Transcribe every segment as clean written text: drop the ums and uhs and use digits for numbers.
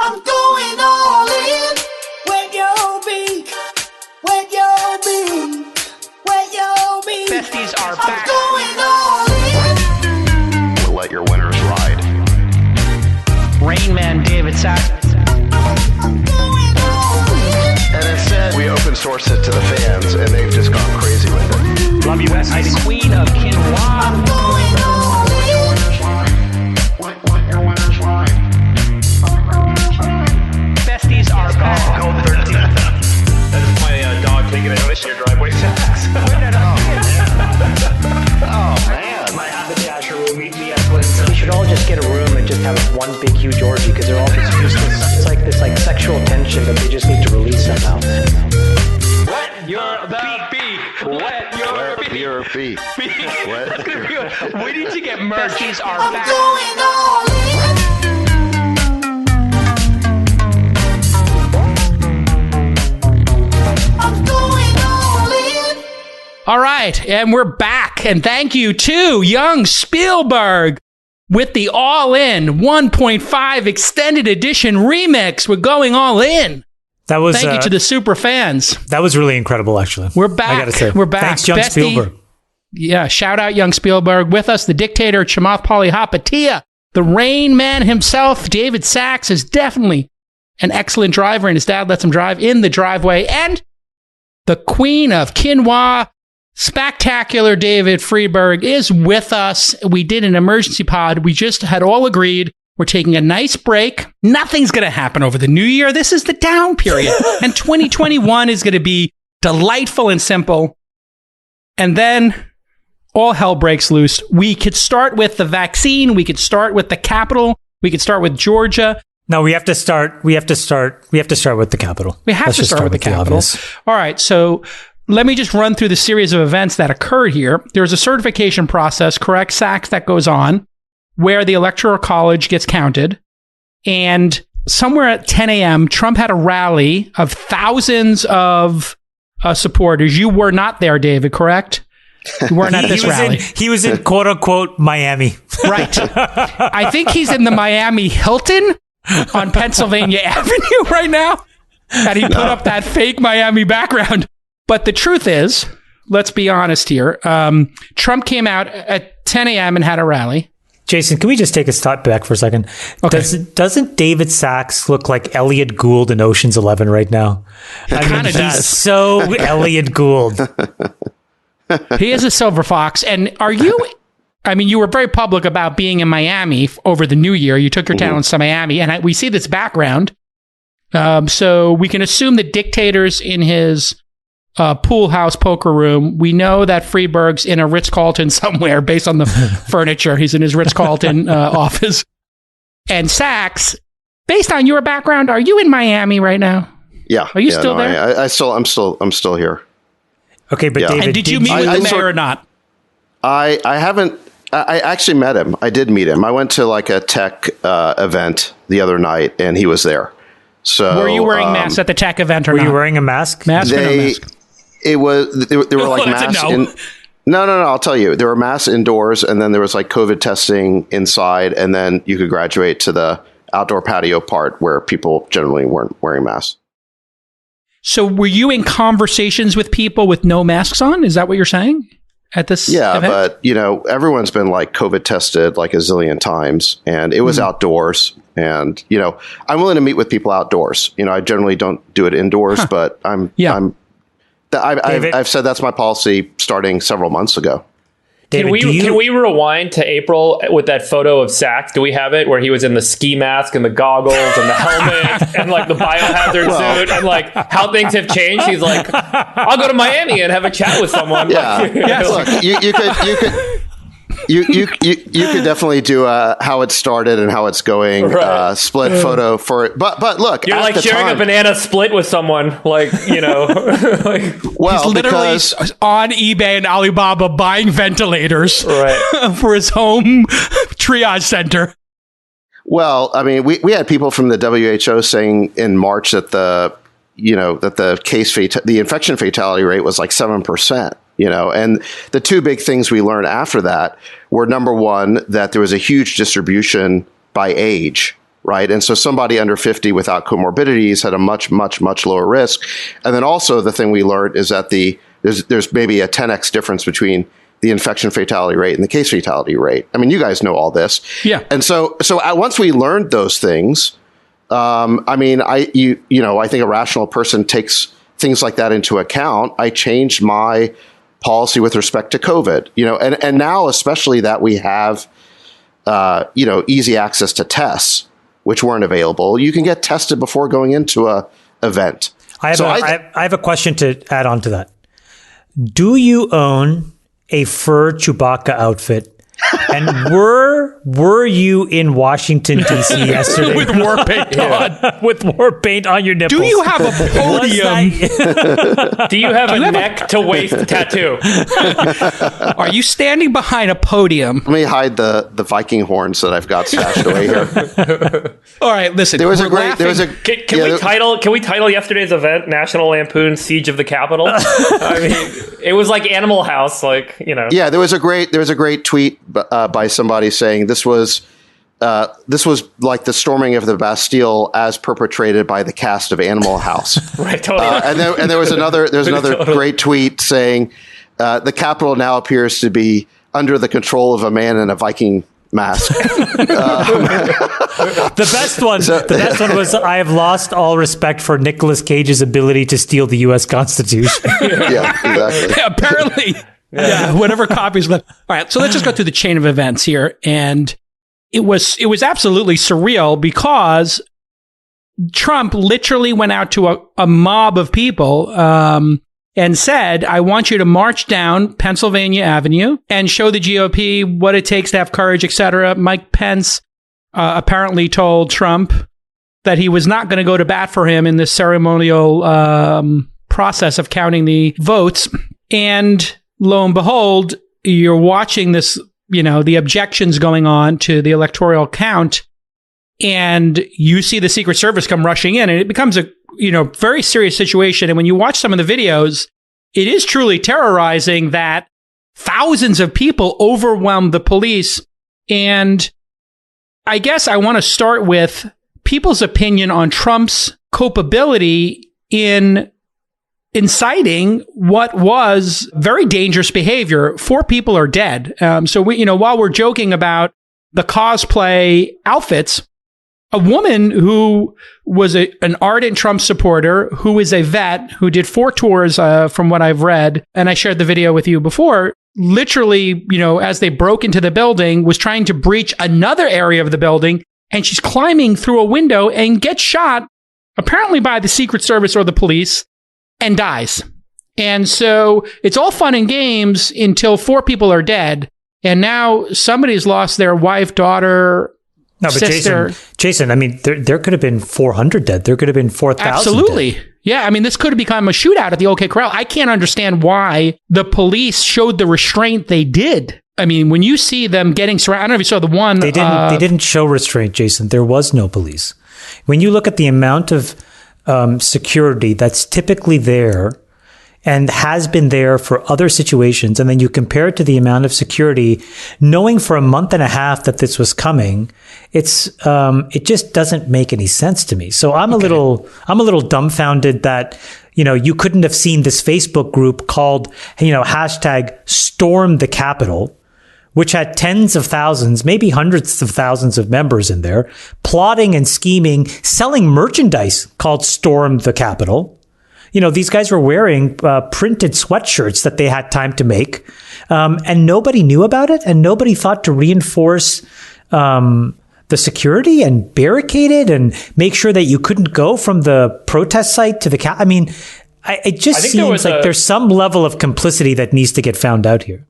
I'm going all in. Wet your beak. Wet your beak. Wet your beak. Besties are back. I'm going all in. We'll let your winners ride. Rain Man David Sachs. I'm going all in. And instead, we open source it to the fans, and they've just gone crazy with it. Love you, Besties. The Queen of Quinoa. I'm going all in. Let your winners ride. Besties are back. Code 13. That is my dog taking a notice in your driveway. Oh, man. My haberdasher will meet me at Clinton. We should all just get a room and just have one big huge orgy because they're all just useless. It's like this sexual tension that they just need to release somehow. Wet your beak. Wet your beak. Your feet. That's gonna be good. We need to get merch. Besties are I'm back. going all in. I'm going all in. All right, and we're back. And thank you to young Spielberg with the all-in 1.5 extended edition remix. We're going all in. That was Thank you to the super fans. that was really incredible, actually. We're back. I gotta say, We're back. Thanks, young Bestie. Spielberg. Yeah, shout out young Spielberg. With us, the dictator, Chamath Palihapitiya. The Rain Man himself, David Sachs, is definitely an excellent driver, and his dad lets him drive in the driveway. And the Queen of Quinoa, spectacular David Friedberg, is with us. We did an emergency pod. We just had all agreed we're taking a nice break. Nothing's going to happen over the new year. This is the down period. And 2021 is going to be delightful and simple. And then all hell breaks loose. We could start with the vaccine. We could start with the Capitol. We could start with Georgia. No, we have to start with the Capitol. We have Let's to just start with the Capitol. obvious. All right. So let me just run through the series of events that occurred here. There's a certification process, correct, Sachs, that goes on where the Electoral College gets counted. And somewhere at 10 a.m., Trump had a rally of thousands of supporters. You were not there, David, correct? You weren't at this rally. He was in quote unquote Miami. Right. I think he's in the Miami Hilton on Pennsylvania Avenue right now. And he put up that fake Miami background. But the truth is, let's be honest here. Trump came out at 10 a.m. and had a rally. Jason, can we just take a step back for a second? Okay. Doesn't David Sachs look like Elliot Gould in Ocean's 11 right now? Kinda does. He's so Elliot Gould. He is a silver fox. And are you... I mean, you were very public about being in Miami over the new year. You took your talents to Miami. And we see this background. So we can assume the dictator's in his pool house poker room. We know that Friedberg's in a Ritz-Carlton somewhere based on the furniture. He's in his Ritz-Carlton office. And Sachs, based on your background, are you in Miami right now? Yeah. Are you still there? I'm still here. Okay, but Yeah. David, And did you meet with the mayor or not? I haven't. I actually met him. I did meet him. I went to like a tech event the other night, and he was there. So Were you wearing masks at the tech event or were not? you wearing a mask? Mask or no mask? It was. There were like That's a masks. no. No. I'll tell you. There were masks indoors, and then there was like COVID testing inside, and then you could graduate to the outdoor patio part where people generally weren't wearing masks. So were you in conversations with people with no masks on? Is that what you're saying at this event? But everyone's been like COVID tested like a zillion times, and it was outdoors. And I'm willing to meet with people outdoors. I generally don't do it indoors, but I've said that's my policy starting several months ago. David, Can we rewind to April with that photo of Sachs? Do we have it where he was in the ski mask and the goggles and the helmet and like the biohazard suit and like how things have changed? He's like, I'll go to Miami and have a chat with someone. Yeah. Look, you could definally do how it started and how it's going. Right. Split photo for it, but look, You're at like the sharing time, a banana split with someone, like like well, He's literally because on eBay and Alibaba buying ventilators right. for his home triage center. well, I mean, we had people from the WHO saying in March that the infection fatality rate was like 7%. And the two big things we learned after that were, number one, that there was a huge distribution by age, right? And so somebody under 50 without comorbidities had a much, much, much lower risk. And then also the thing we learned is that there's maybe a 10x difference between the infection fatality rate and the case fatality rate. I mean, you guys know all this. Yeah. And so once we learned those things, I mean, I think a rational person takes things like that into account. I changed my policy with respect to COVID, and now especially that we have, easy access to tests, which weren't available. You can get tested before going into a event. I have a question to add on to that. Do you own a fur Chewbacca outfit? And were you in Washington, D.C. yesterday? With war paint on. With war paint on your nipples. Do you have a podium? Do you have a neck to waist tattoo? Are you standing behind a podium? Let me hide the Viking horns that I've got stashed away here. All right, listen. Can we title yesterday's event "National Lampoon's Siege of the Capitol"? I mean, it was like Animal House, Yeah, there was a great tweet by somebody saying this was like the storming of the Bastille as perpetrated by the cast of Animal House. Right, totally. And there was another totally. Great tweet saying the Capitol now appears to be under the control of a man in a Viking mask. The best one was, I have lost all respect for Nicolas Cage's ability to steal the U.S. Constitution. Yeah, exactly. Apparently. Yeah, whatever copies left. All right, so let's just go through the chain of events here. And it was absolutely surreal because Trump literally went out to a mob of people and said, I want you to march down Pennsylvania Avenue and show the GOP what it takes to have courage, etc. Mike Pence apparently told Trump that he was not going to go to bat for him in this ceremonial process of counting the votes. And lo and behold, you're watching this, the objections going on to the electoral count, and you see the Secret Service come rushing in, and it becomes a, very serious situation. And when you watch some of the videos, it is truly terrorizing that thousands of people overwhelmed the police. And I guess I want to start with people's opinion on Trump's culpability in inciting what was very dangerous behavior. 4 people are dead. So while we're joking about the cosplay outfits, a woman who was an ardent Trump supporter, who is a vet, who did 4 tours, from what I've read, and I shared the video with you before, literally, as they broke into the building, was trying to breach another area of the building, and she's climbing through a window and gets shot, apparently by the Secret Service or the police, and dies. And so it's all fun and games until 4 people are dead. And now somebody's lost their wife, daughter, sister. Jason, I mean, there could have been 400 dead. There could have been 4,000 Absolutely. dead. Yeah, I mean, this could have become a shootout at the OK Corral. I can't understand why the police showed the restraint they did. I mean, when you see them getting surrounded, I don't know if you saw the one. They didn't show restraint, Jason. There was no police. When you look at the amount of security that's typically there and has been there for other situations, and then you compare it to the amount of security, knowing for a month and a half that this was coming, it just doesn't make any sense to me. So I'm a little dumbfounded that you couldn't have seen this Facebook group called hashtag Storm the Capitol, which had tens of thousands, maybe hundreds of thousands of members in there, plotting and scheming, selling merchandise called Storm the Capitol. These guys were wearing printed sweatshirts that they had time to make, and nobody knew about it, and nobody thought to reinforce the security and barricade it and make sure that you couldn't go from the protest site to the I mean, it just seems like there's some level of complicity that needs to get found out here.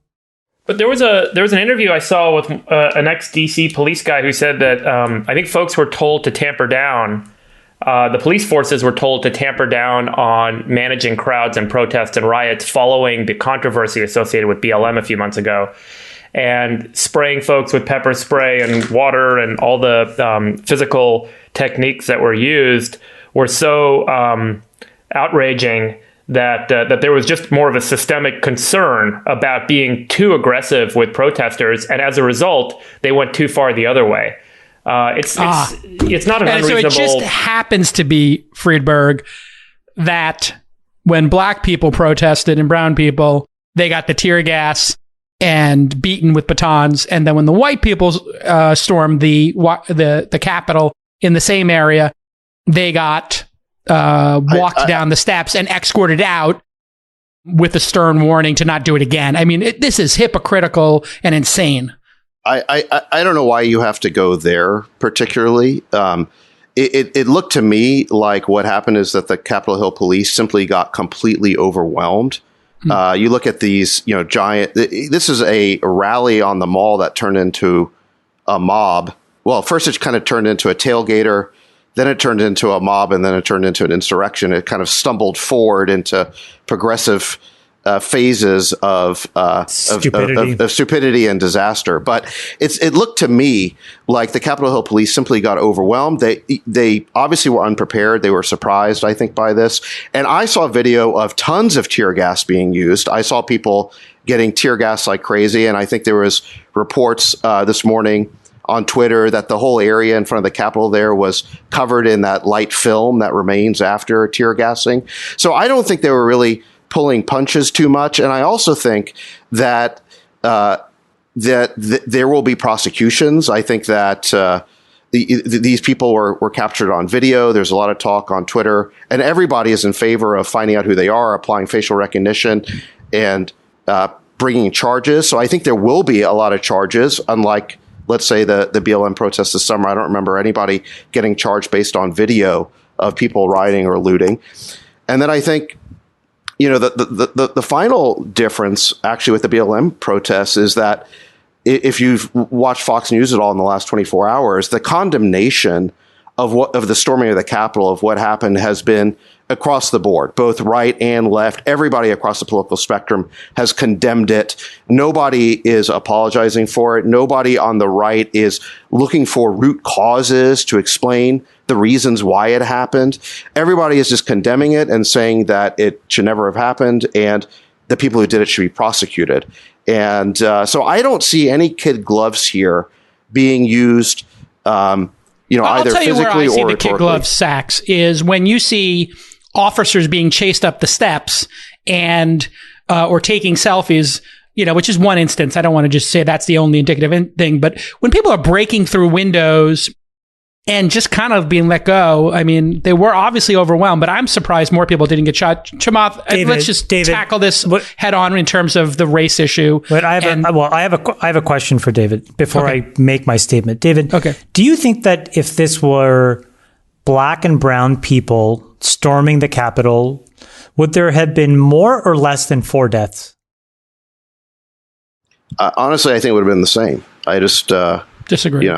But there was an interview I saw with an ex-DC police guy who said that I think folks were told to tamper down. The police forces were told to tamper down on managing crowds and protests and riots following the controversy associated with BLM a few months ago, and spraying folks with pepper spray and water and all the physical techniques that were used were so outraging that there was just more of a systemic concern about being too aggressive with protesters, and as a result, they went too far the other way. It's not an and unreasonable. So it just happens to be, Friedberg, that when black people protested and brown people, they got the tear gas and beaten with batons, and then when the white people stormed the Capitol in the same area, they got walked down the steps and escorted out with a stern warning to not do it again. I mean, this is hypocritical and insane. I don't know why you have to go there particularly. It looked to me like what happened is that the Capitol Hill police simply got completely overwhelmed. You look at these, giant. This is a rally on the mall that turned into a mob. Well, first it kind of turned into a tailgater, then it turned into a mob, and then it turned into an insurrection. It kind of stumbled forward into progressive phases of stupidity and disaster. But it looked to me like the Capitol Hill police simply got overwhelmed. They obviously were unprepared. They were surprised, I think, by this. And I saw video of tons of tear gas being used. I saw people getting tear gas like crazy. And I think there was reports this morning on Twitter that the whole area in front of the Capitol there was covered in that light film that remains after tear gassing. So I don't think they were really pulling punches too much. And I also think that there will be prosecutions. I think that these people were captured on video. There's a lot of talk on Twitter, and everybody is in favor of finding out who they are, applying facial recognition, and bringing charges. So I think there will be a lot of charges, unlike, let's say, the BLM protests this summer. I don't remember anybody getting charged based on video of people rioting or looting. And then I think, the final difference actually with the BLM protests is that if you've watched Fox News at all in the last 24 hours, the condemnation of the storming of the Capitol, of what happened, has been across the board, both right and left. Everybody across the political spectrum has condemned it. Nobody is apologizing for it. Nobody on the right is looking for root causes to explain the reasons why it happened. Everybody is just condemning it and saying that it should never have happened, and the people who did it should be prosecuted. And so I don't see any kid gloves here being used, either physically or I'll tell you where I see the kid rhetorically. glove sacks is when you see officers being chased up the steps and or taking selfies, which is one instance. I don't want to just say that's the only indicative thing, but when people are breaking through windows and just kind of being let go, I mean, they were obviously overwhelmed, but I'm surprised more people didn't get shot. Chamath, let's just tackle this head on in terms of the race issue. But I have a question for David before I make my statement. David, do you think that if this were black and brown people storming the Capitol, would there have been more or less than 4 deaths? Honestly, I think it would have been the same. I just disagree.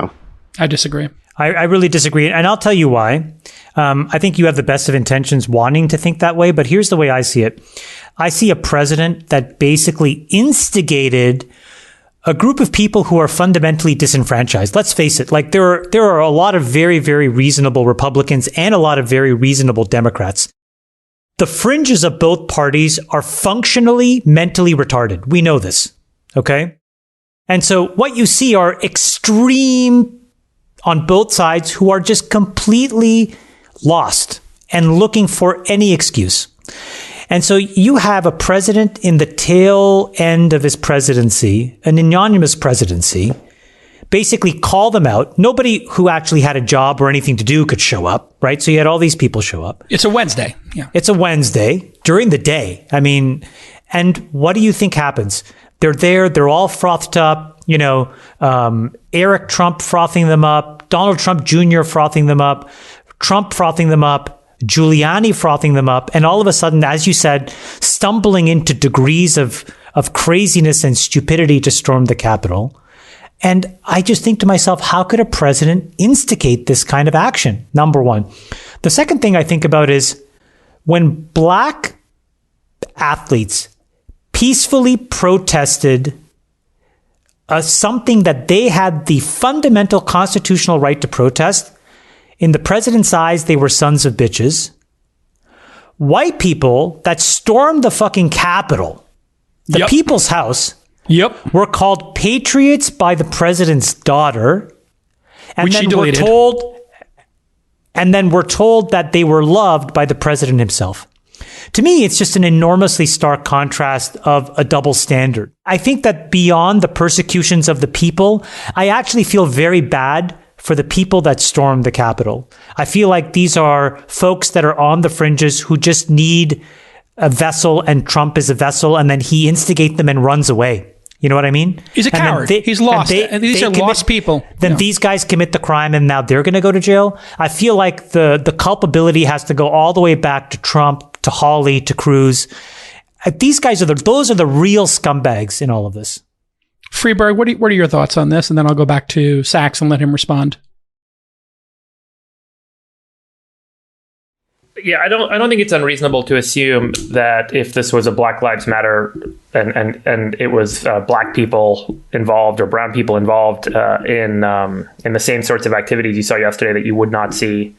I disagree. I really disagree. And I'll tell you why. I think you have the best of intentions wanting to think that way, but here's the way I see it. I see a president that basically instigated a group of people who are fundamentally disenfranchised. Let's face it. Like there are a lot of very, very reasonable Republicans and a lot of very reasonable Democrats. The fringes of both parties are functionally mentally retarded. We know this. Okay. And so what you see are extreme on both sides who are just completely lost and looking for any excuse. And so you have a president in the tail end of his presidency, an anonymous presidency, basically call them out. Nobody who actually had a job or anything to do could show up, right? So you had all these people show up. It's a Wednesday. Yeah. It's a Wednesday during the day. I mean, and what do you think happens? They're there. They're all frothed up. Eric Trump frothing them up, Donald Trump Jr. frothing them up, Trump frothing them up, Giuliani frothing them up. And all of a sudden, as you said, stumbling into degrees of craziness and stupidity to storm the Capitol. And I just think to myself, how could a president instigate this kind of action? Number one. The second thing I think about is when black athletes peacefully protested something that they had the fundamental constitutional right to protest. In the president's eyes, they were sons of bitches. White people that stormed the fucking Capitol, the people's house, were called patriots by the president's daughter. And Which she then deleted. we're told that they were loved by the president himself. To me, it's just an enormously stark contrast of a double standard. I think that beyond the persecutions of the people, I actually feel very bad for the people that stormed the Capitol. I feel like these are folks that are on the fringes who just need a vessel, and Trump is a vessel, and then he instigates them and runs away. You know what I mean? He's a coward. He's lost. And these are lost people. Then these guys commit the crime and now they're going to go to jail. I feel like the culpability has to go all the way back to Trump, to Hawley, to Cruz. These guys those are the real scumbags in all of this. Friedberg, what are your thoughts on this? And then I'll go back to Sachs and let him respond. Yeah, I don't think it's unreasonable to assume that if this was a Black Lives Matter and it was black people involved or brown people involved in the same sorts of activities you saw yesterday, that you would not see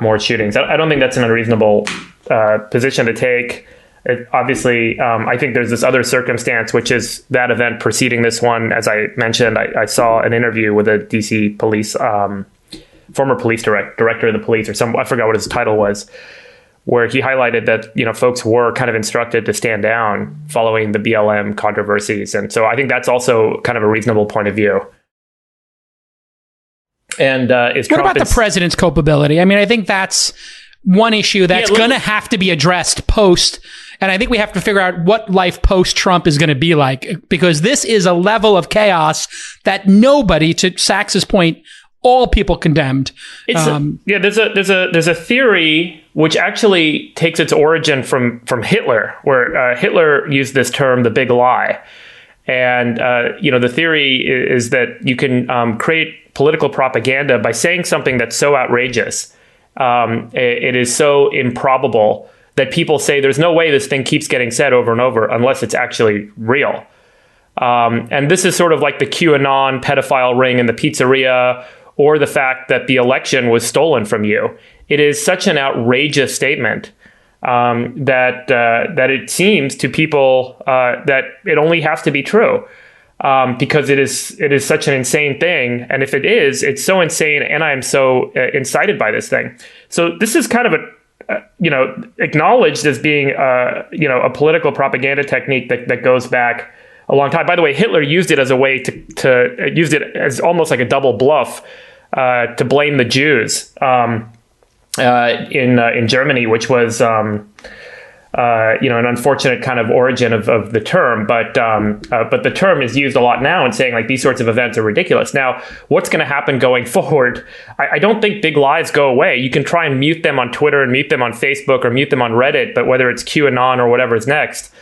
more shootings. I don't think that's an unreasonable position to take. Obviously, I think there's this other circumstance, which is that event preceding this one. As I mentioned, I saw an interview with a DC police former police director of the police, or I forgot what his title was, where he highlighted that, folks were kind of instructed to stand down following the BLM controversies. And so I think that's also kind of a reasonable point of view. And what about the president's culpability? I mean, I think that's one issue that's going to have to be addressed post. And I think we have to figure out what life post-Trump is going to be like, because this is a level of chaos that nobody, to Sachs's point, all people condemned. There's a theory which actually takes its origin from Hitler, where Hitler used this term, the big lie. And, the theory is that you can create political propaganda by saying something that's so outrageous. It is so improbable that people say there's no way this thing keeps getting said over and over unless it's actually real. And this is sort of like the QAnon pedophile ring in the pizzeria, or the fact that the election was stolen from you. It is such an outrageous statement that it seems to people that it only has to be true, because it is such an insane thing. And if it is, it's so insane, and I am so incited by this thing. So this is kind of acknowledged as being a political propaganda technique that goes back a long time. By the way, Hitler used it as a way to used it as almost like a double bluff to blame the Jews in Germany, which was an unfortunate kind of origin of the term. But the term is used a lot now in saying like these sorts of events are ridiculous. Now, what's going to happen going forward? I don't think big lies go away. You can try and mute them on Twitter and mute them on Facebook or mute them on Reddit, but whether it's QAnon or whatever is next,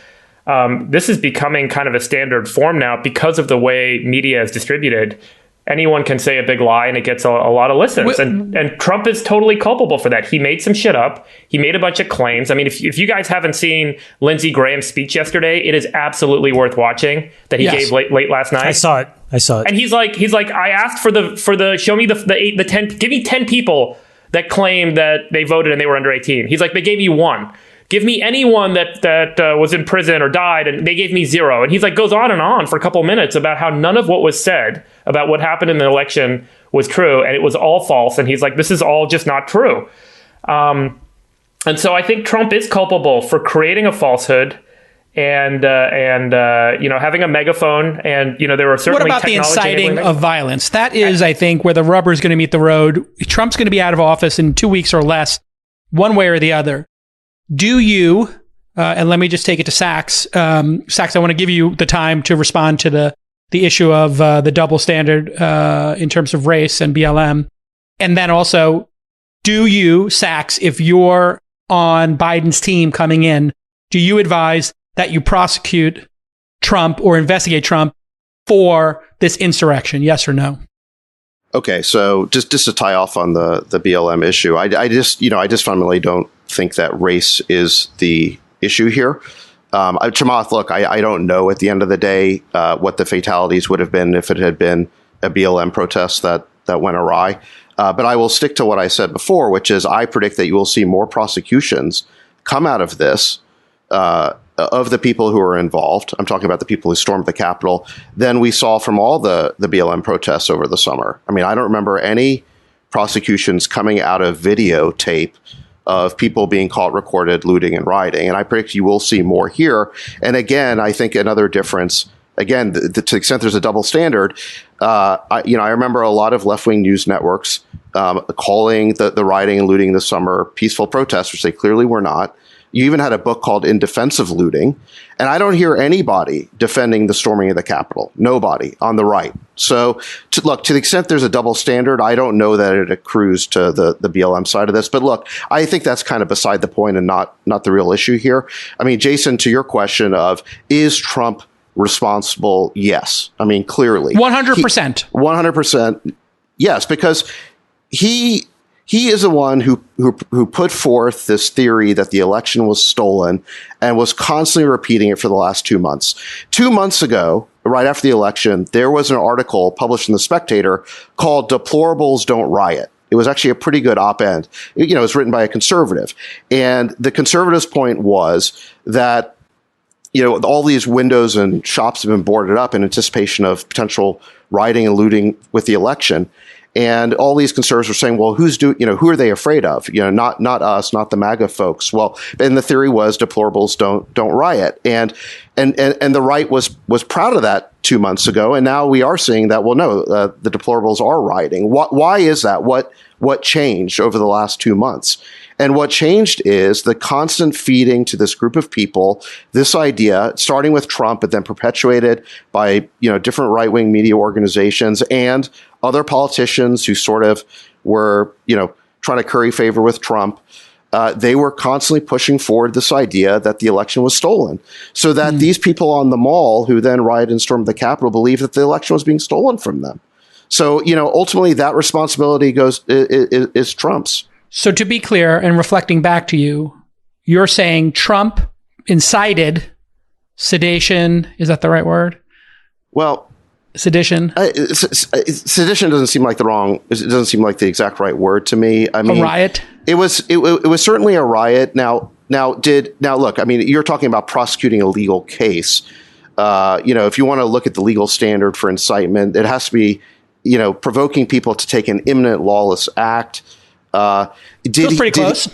this is becoming kind of a standard form now because of the way media is distributed. Anyone can say a big lie and it gets a lot of listens. And Trump is totally culpable for that. He made some shit up. He made a bunch of claims. I mean, if you guys haven't seen Lindsey Graham's speech yesterday, it is absolutely worth watching that he gave late last night. I saw it. And he's like, I asked for the show me the 10, give me 10 people that claim that they voted and they were under 18. He's like, they gave me one. Give me anyone that was in prison or died, and they gave me 0. And he's like, goes on and on for a couple minutes about how none of what was said about what happened in the election was true, and it was all false. And he's like, this is all just not true. And so I think Trump is culpable for creating a falsehood and having a megaphone. And there are certainly what about the inciting of violence? That is, I think, where the rubber is going to meet the road. Trump's going to be out of office in 2 weeks or less, one way or the other. Do you, and let me just take it to Sachs. Sachs, I want to give you the time to respond to the issue of the double standard in terms of race and BLM. And then also, do you, Sachs, if you're on Biden's team coming in, do you advise that you prosecute Trump or investigate Trump for this insurrection? Yes or no? Okay, so just to tie off on the BLM issue, I just fundamentally don't think that race is the issue here. Chamath, look, I don't know at the end of the day what the fatalities would have been if it had been a BLM protest that went awry. But I will stick to what I said before, which is I predict that you will see more prosecutions come out of this of the people who are involved, I'm talking about the people who stormed the Capitol, than we saw from all the BLM protests over the summer. I mean, I don't remember any prosecutions coming out of videotape of people being caught recorded looting and rioting. And I predict you will see more here. And again, I think another difference, again, to the extent there's a double standard, I remember a lot of left-wing news networks calling the rioting and looting this summer peaceful protests, which they clearly were not. You even had a book called In Defense of Looting. And I don't hear anybody defending the storming of the Capitol. Nobody on the right. So, to the extent there's a double standard, I don't know that it accrues to the BLM side of this. But look, I think that's kind of beside the point and not the real issue here. I mean, Jason, to your question of, is Trump responsible? Yes. I mean, clearly. 100%. 100%. Yes, because he is the one who put forth this theory that the election was stolen and was constantly repeating it for the last 2 months. 2 months ago, right after the election, there was an article published in The Spectator called "Deplorables Don't Riot." It was actually a pretty good op-ed. It was written by a conservative. And the conservative's point was that, all these windows and shops have been boarded up in anticipation of potential rioting and looting with the election. And all these conservatives were saying, well, who are they afraid of? Not us, not the MAGA folks. Well, and the theory was deplorables don't riot. And the right was proud of that 2 months ago. And now we are seeing that, well, no, the deplorables are rioting. Why is that? What changed over the last 2 months? And what changed is the constant feeding to this group of people, this idea, starting with Trump, but then perpetuated by, different right-wing media organizations and other politicians who sort of were, trying to curry favor with Trump. They were constantly pushing forward this idea that the election was stolen, so that these people on the mall who then rioted and stormed the Capitol believed that the election was being stolen from them. So, ultimately that responsibility is Trump's. So to be clear, and reflecting back to you, you're saying Trump incited sedation. Is that the right word? Well, sedition. Sedition doesn't seem like the exact right word to me. I mean, a riot. It was certainly a riot. Now look. I mean, you're talking about prosecuting a legal case. If you want to look at the legal standard for incitement, it has to be, provoking people to take an imminent lawless act. Feels pretty close.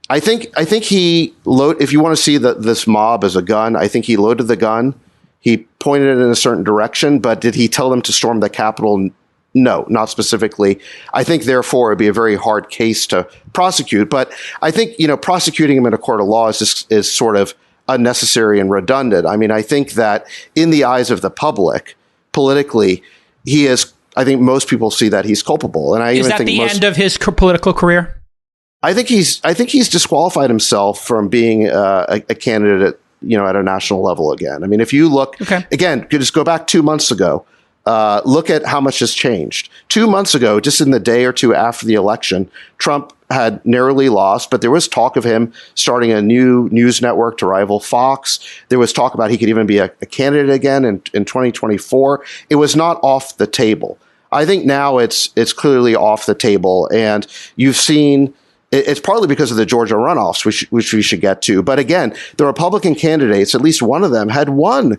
I think he if you want to see this mob as a gun, I think he loaded the gun. He pointed it in a certain direction, but did he tell them to storm the Capitol? No, not specifically. I think, therefore, it'd be a very hard case to prosecute. But I think, prosecuting him in a court of law is sort of unnecessary and redundant. I mean, I think that in the eyes of the public, politically, he is. I think most people see that he's culpable, and is that the end of his political career? I think he's disqualified himself from being a candidate at a national level again. I mean, if you look again, just go back 2 months ago, look at how much has changed. 2 months ago, just in the day or two after the election, Trump had narrowly lost, but there was talk of him starting a new news network to rival Fox. There was talk about he could even be a candidate again in 2024. It was not off the table. I think now it's clearly off the table, and you've seen it's partly because of the Georgia runoffs, which we should get to. But again, the Republican candidates, at least one of them, had won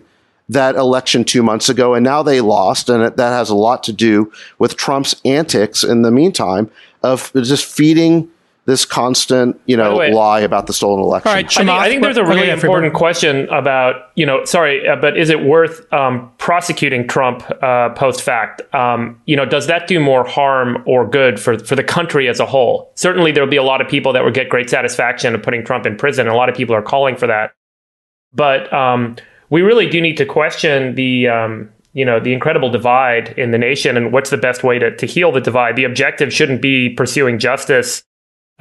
that election 2 months ago, and now they lost, and that has a lot to do with Trump's antics in the meantime of just feeding this constant, lie about the stolen election. All right, I think there's a really important question about, but is it worth prosecuting Trump post fact? Does that do more harm or good for the country as a whole? Certainly, there'll be a lot of people that would get great satisfaction of putting Trump in prison. And a lot of people are calling for that. But we really do need to question the incredible divide in the nation and what's the best way to heal the divide. The objective shouldn't be pursuing justice.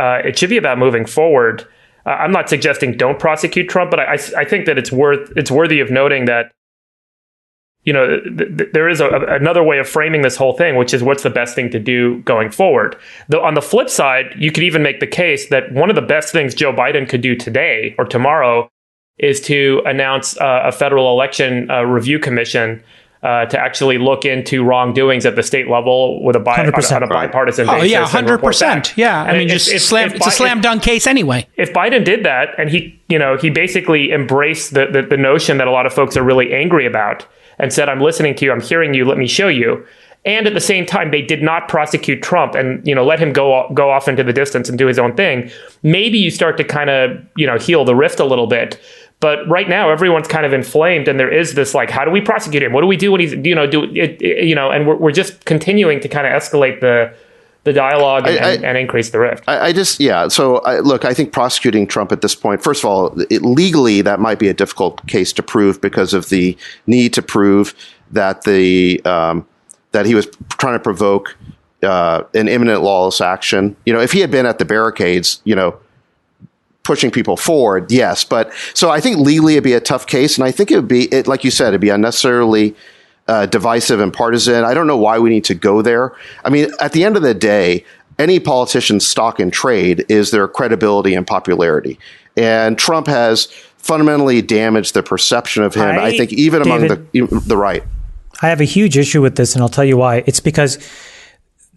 It should be about moving forward. I'm not suggesting don't prosecute Trump, but I think that it's worthy of noting that, there is another way of framing this whole thing, which is what's the best thing to do going forward. Though on the flip side, you could even make the case that one of the best things Joe Biden could do today or tomorrow is to announce a federal election review commission to actually look into wrongdoings at the state level with a on a bipartisan basis. Oh yeah, 100%. Yeah, I mean, it's a slam dunk case anyway. If Biden did that, and he basically embraced the notion that a lot of folks are really angry about, and said, "I'm listening to you, I'm hearing you, let me show you." And at the same time, they did not prosecute Trump and let him go off into the distance and do his own thing. Maybe you start to kind of heal the rift a little bit. But right now, everyone's kind of inflamed, and there is this how do we prosecute him? What do we do when he's and we're just continuing to kind of escalate the dialogue and increase the rift. So I think prosecuting Trump at this point, first of all, legally that might be a difficult case to prove because of the need to prove that that he was trying to provoke an imminent lawless action. If he had been at the barricades, pushing people forward, yes. But so I think legally it'd be a tough case. And I think like you said, it'd be unnecessarily divisive and partisan. I don't know why we need to go there. I mean, at the end of the day, any politician's stock in trade is their credibility and popularity. And Trump has fundamentally damaged the perception of him, I think, even among the right. I have a huge issue with this, and I'll tell you why. It's because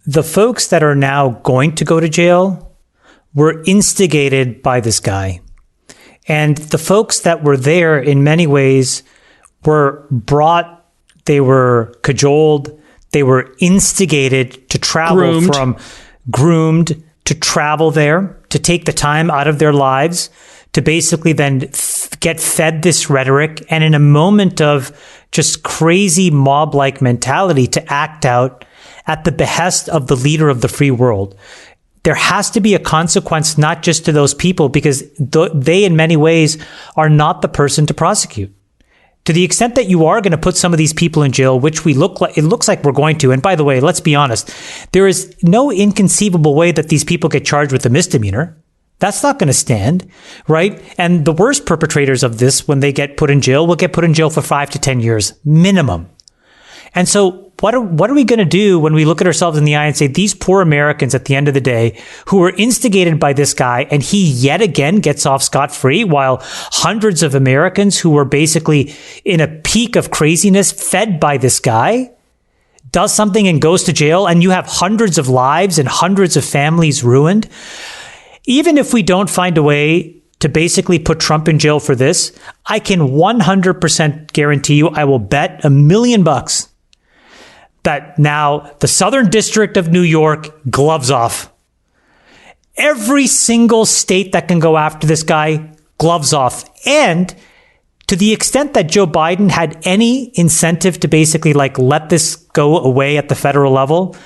the folks that are now going to go to jail were instigated by this guy. And the folks that were there in many ways were brought, they were cajoled, they were instigated to travel groomed to travel there, to take the time out of their lives, to basically then get fed this rhetoric, and in a moment of just crazy mob-like mentality to act out at the behest of the leader of the free world. There has to be a consequence, not just to those people, because they in many ways are not the person to prosecute. To the extent that you are going to put some of these people in jail, which it looks like we're going to. And by the way, let's be honest, there is no inconceivable way that these people get charged with a misdemeanor. That's not going to stand, right? And the worst perpetrators of this, when they get put in jail, will get put in jail for 5 to 10 years minimum. And so what are we going to do when we look at ourselves in the eye and say, these poor Americans at the end of the day who were instigated by this guy, and he yet again gets off scot-free, while hundreds of Americans who were basically in a peak of craziness fed by this guy does something and goes to jail, and you have hundreds of lives and hundreds of families ruined? Even if we don't find a way to basically put Trump in jail for this, I can 100% guarantee you, I will bet $1 million that now the Southern District of New York, gloves off. Every single state that can go after this guy, gloves off. And to the extent that Joe Biden had any incentive to basically let this go away at the federal level,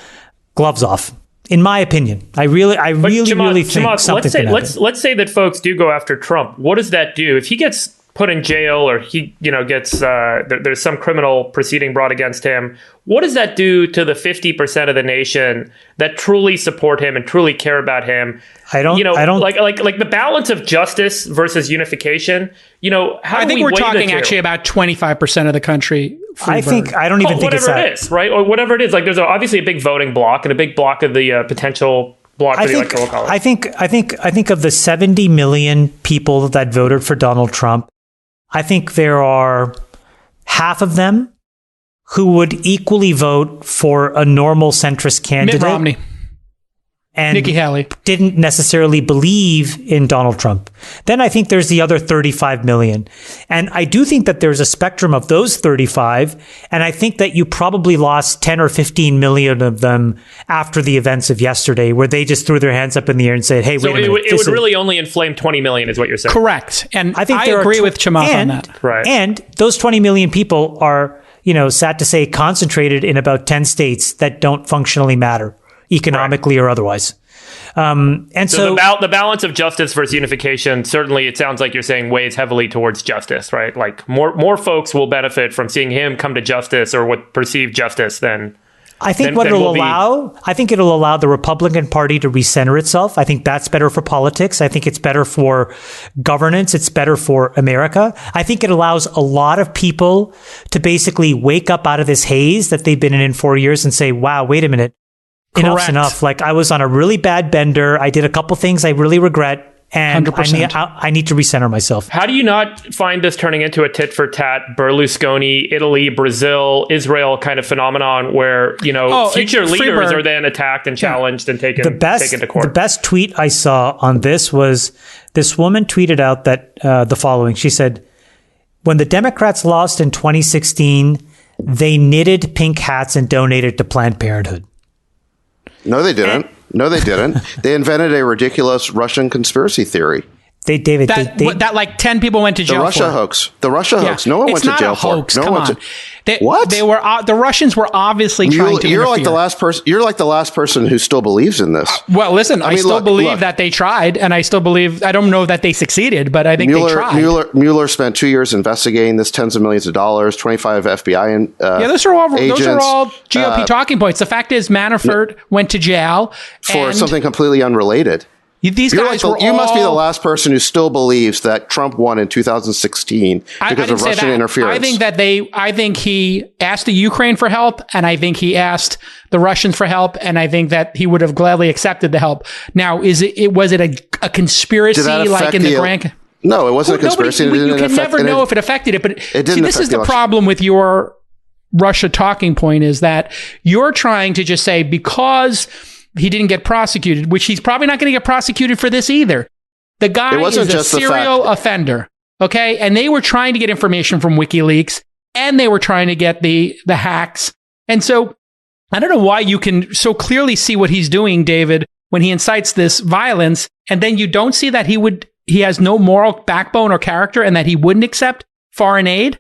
gloves off. In my opinion, I really think something can happen. Let's say that folks do go after Trump. What does that do if he gets put in jail, or he gets there's some criminal proceeding brought against him? What does that do to the 50% of the nation that truly support him and truly care about him? I don't like the balance of justice versus unification. I think we're talking actually about 25% of the country. Friedberg. I don't even think it's that. Whatever it is, right? Or whatever it is. There's obviously a big voting block and a big block of the potential block for the electoral college. I think of the 70 million people that voted for Donald Trump, I think there are half of them who would equally vote for a normal centrist candidate. Mitt Romney. And Nikki Haley didn't necessarily believe in Donald Trump. Then I think there's the other 35 million. And I do think that there's a spectrum of those 35. And I think that you probably lost 10 or 15 million of them after the events of yesterday, where they just threw their hands up in the air and said, hey, wait a minute. It would really only inflame 20 million is what you're saying. Correct. And I agree with Chamath on that. Right. And those 20 million people are, sad to say, concentrated in about 10 states that don't functionally matter, economically or otherwise. And so the balance of justice versus unification, certainly it sounds like you're saying weighs heavily towards justice, right? More folks will benefit from seeing him come to justice, or what perceived justice, than I think it'll allow the Republican Party to recenter itself. I think that's better for politics. I think it's better for governance. It's better for America. I think it allows a lot of people to basically wake up out of this haze that they've been in 4 years and say, wow, wait a minute. Enough's enough. I was on a really bad bender. I did a couple things I really regret, And 100%. I need to recenter myself. How do you not find this turning into a tit for tat Berlusconi, Italy, Brazil, Israel kind of phenomenon where, future leaders Friedberg are then attacked and challenged and taken to court? The best tweet I saw on this was this woman tweeted out that the following. She said, when the Democrats lost in 2016, they knitted pink hats and donated to Planned Parenthood. No, they didn't. No, they didn't. They invented a ridiculous Russian conspiracy theory. That like 10 people went to jail. The Russia hoax. The Russia hoax. No one went to jail for. Hoax. No Come one on. went to. What? They were the Russians were obviously trying to You're interfere. like the last person. You're like the last person who still believes in this. Well, listen, I still believe look. that they tried, and I still believe. I don't know that they succeeded, but I think they tried. Mueller spent 2 years investigating this, tens of millions of dollars, 25 FBI those are all agents, GOP talking points. The fact is, Manafort went to jail for something completely unrelated. These guys you must be the last person who still believes that Trump won in 2016 because of Russian interference. I think he asked the Ukraine for help, and I think he asked the Russians for help, and I think that he would have gladly accepted the help. Now, was it a conspiracy like in the Grand? No, it wasn't a conspiracy. You can never know if it affected it, but this is the election. problem with your Russia talking point is that you're trying to just say because he didn't get prosecuted, which he's probably not going to get prosecuted for this either. The guy is a serial offender, okay? And they were trying to get information from WikiLeaks, and they were trying to get the hacks. And so I don't know why you can so clearly see what he's doing, David, when he incites this violence, and then you don't see that he has no moral backbone or character, and that he wouldn't accept foreign aid.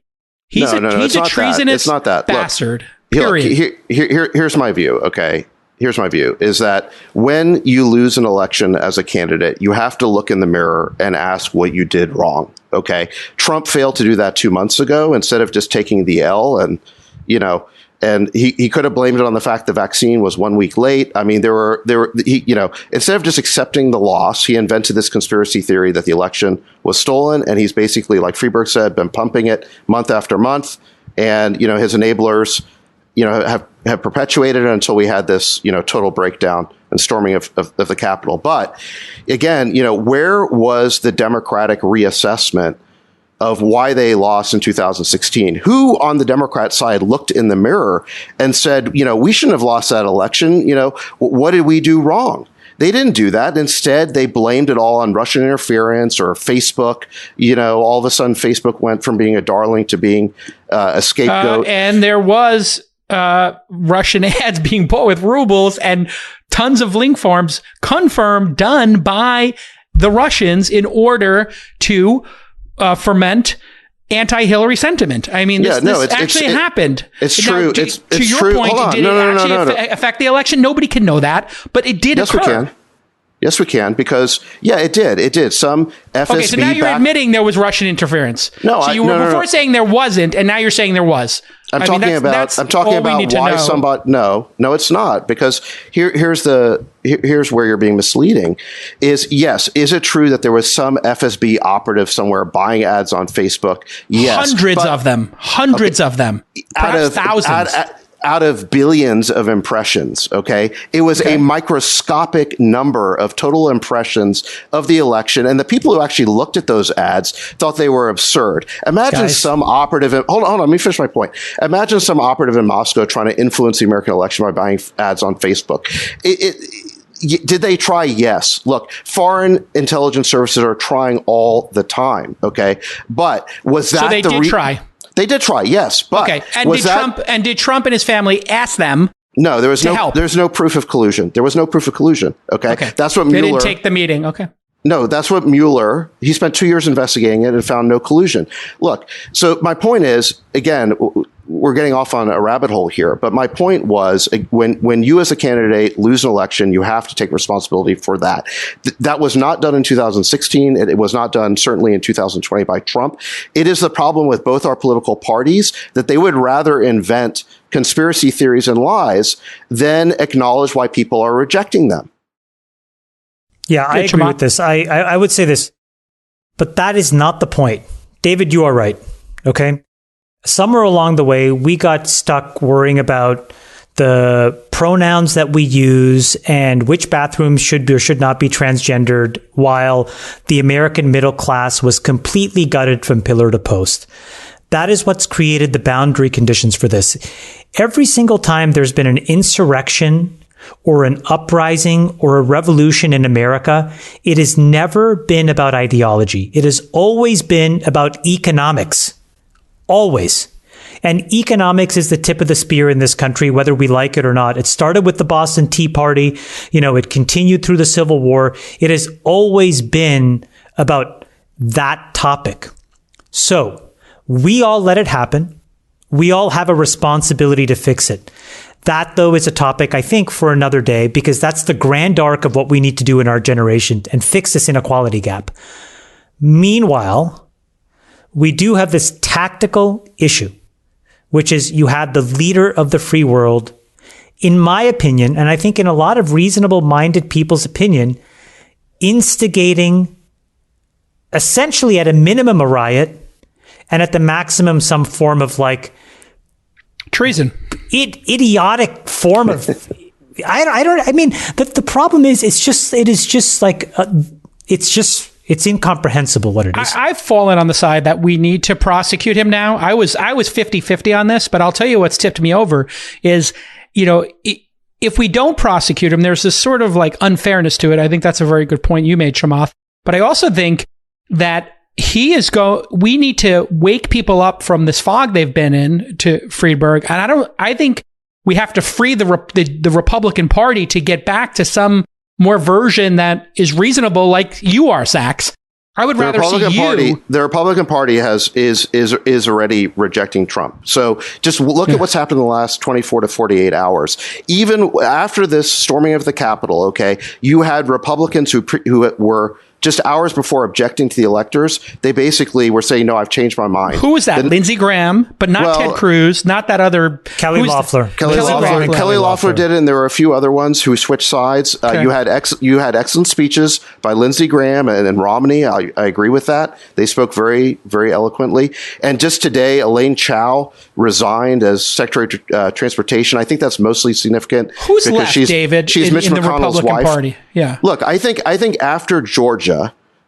He's a treasonous bastard. Period. Here's my view, okay? Here's my view, is that when you lose an election as a candidate, you have to look in the mirror and ask what you did wrong, okay? Trump failed to do that 2 months ago instead of just taking the L and, he could have blamed it on the fact the vaccine was 1 week late. I mean, instead of just accepting the loss, he invented this conspiracy theory that the election was stolen. And he's basically, like Friedberg said, been pumping it month after month. And, his enablers, have perpetuated it until we had this, total breakdown and storming of the Capitol. But again, where was the Democratic reassessment of why they lost in 2016? Who on the Democrat side looked in the mirror and said, we shouldn't have lost that election. What did we do wrong? They didn't do that. Instead, they blamed it all on Russian interference or Facebook. All of a sudden, Facebook went from being a darling to being a scapegoat. And there was Russian ads being bought with rubles and tons of link farms confirmed done by the Russians in order to ferment anti-Hillary sentiment. I mean, this actually happened. It's true. It's to your true. point, did it actually affect the election? Nobody can know that, but it did occur. Yes, we can, because, it did. It did. Some FSB... Okay, so now you're admitting there was Russian interference. No, so you were before saying there wasn't, and now you're saying there was. I'm talking about why somebody... No, it's not, because here's where you're being misleading. Is it true that there was some FSB operative somewhere buying ads on Facebook? Yes. Hundreds of them. Perhaps thousands. Out of billions of impressions, okay? It was a microscopic number of total impressions of the election, and the people who actually looked at those ads thought they were absurd. Imagine some operative... Hold on, let me finish my point. Imagine some operative in Moscow trying to influence the American election by buying ads on Facebook. Did they try? Yes. Look, foreign intelligence services are trying all the time, okay? But was that... So they did try. They did try, yes, but did Trump and his family ask them? No, there was no proof of collusion. There was no proof of collusion. Okay. That's what Mueller... They didn't take the meeting. Okay. No, that's what Mueller... He spent 2 years investigating it and found no collusion. Look, so my point is, again, we're getting off on a rabbit hole here, but my point was when you as a candidate lose an election, you have to take responsibility for that. That was not done in 2016. It was not done certainly in 2020 by Trump. It is the problem with both our political parties that they would rather invent conspiracy theories and lies than acknowledge why people are rejecting them. Yeah, I agree with this. I would say this, but that is not the point. David, you are right. Okay. Somewhere along the way, we got stuck worrying about the pronouns that we use, and which bathrooms should be or should not be transgendered, while the American middle class was completely gutted from pillar to post. That is what's created the boundary conditions for this. Every single time there's been an insurrection or an uprising or a revolution in America, it has never been about ideology. It has always been about economics. Always. And economics is the tip of the spear in this country, whether we like it or not. It started with the Boston Tea Party. It continued through the Civil War. It has always been about that topic. So we all let it happen. We all have a responsibility to fix it. That, though, is a topic, I think, for another day, because that's the grand arc of what we need to do in our generation and fix this inequality gap. Meanwhile, we do have this tactical issue, which is you had the leader of the free world, in my opinion, and I think in a lot of reasonable-minded people's opinion, instigating essentially at a minimum a riot, and at the maximum some form of treason, idiotic form of. The problem is it's incomprehensible what it is. I've fallen on the side that we need to prosecute him now. I was 50-50 on this, but I'll tell you what's tipped me over is, if we don't prosecute him, there's this sort of unfairness to it. I think that's a very good point you made, Chamath. But I also think that we need to wake people up from this fog they've been in, to Friedberg. And I think we have to free the Republican Party to get back to some more version that is reasonable, like you are, Sachs. I would rather see you. The Republican Party is already rejecting Trump. So just look at what's happened in the last 24 to 48 hours. Even after this storming of the Capitol, okay, you had Republicans who were just hours before objecting to the electors. They basically were saying, no, I've changed my mind. Who was that? Lindsey Graham, but not Ted Cruz, not that other... Kelly Loeffler. Kelly Loeffler did it, and there were a few other ones who switched sides. Okay. You had excellent speeches by Lindsey Graham and Romney. I agree with that. They spoke very, very eloquently. And just today, Elaine Chao resigned as Secretary of Transportation. I think that's mostly significant. Who's left, David, she's Mitch in the McConnell's Republican wife. Party? Yeah. Look, I think after Georgia,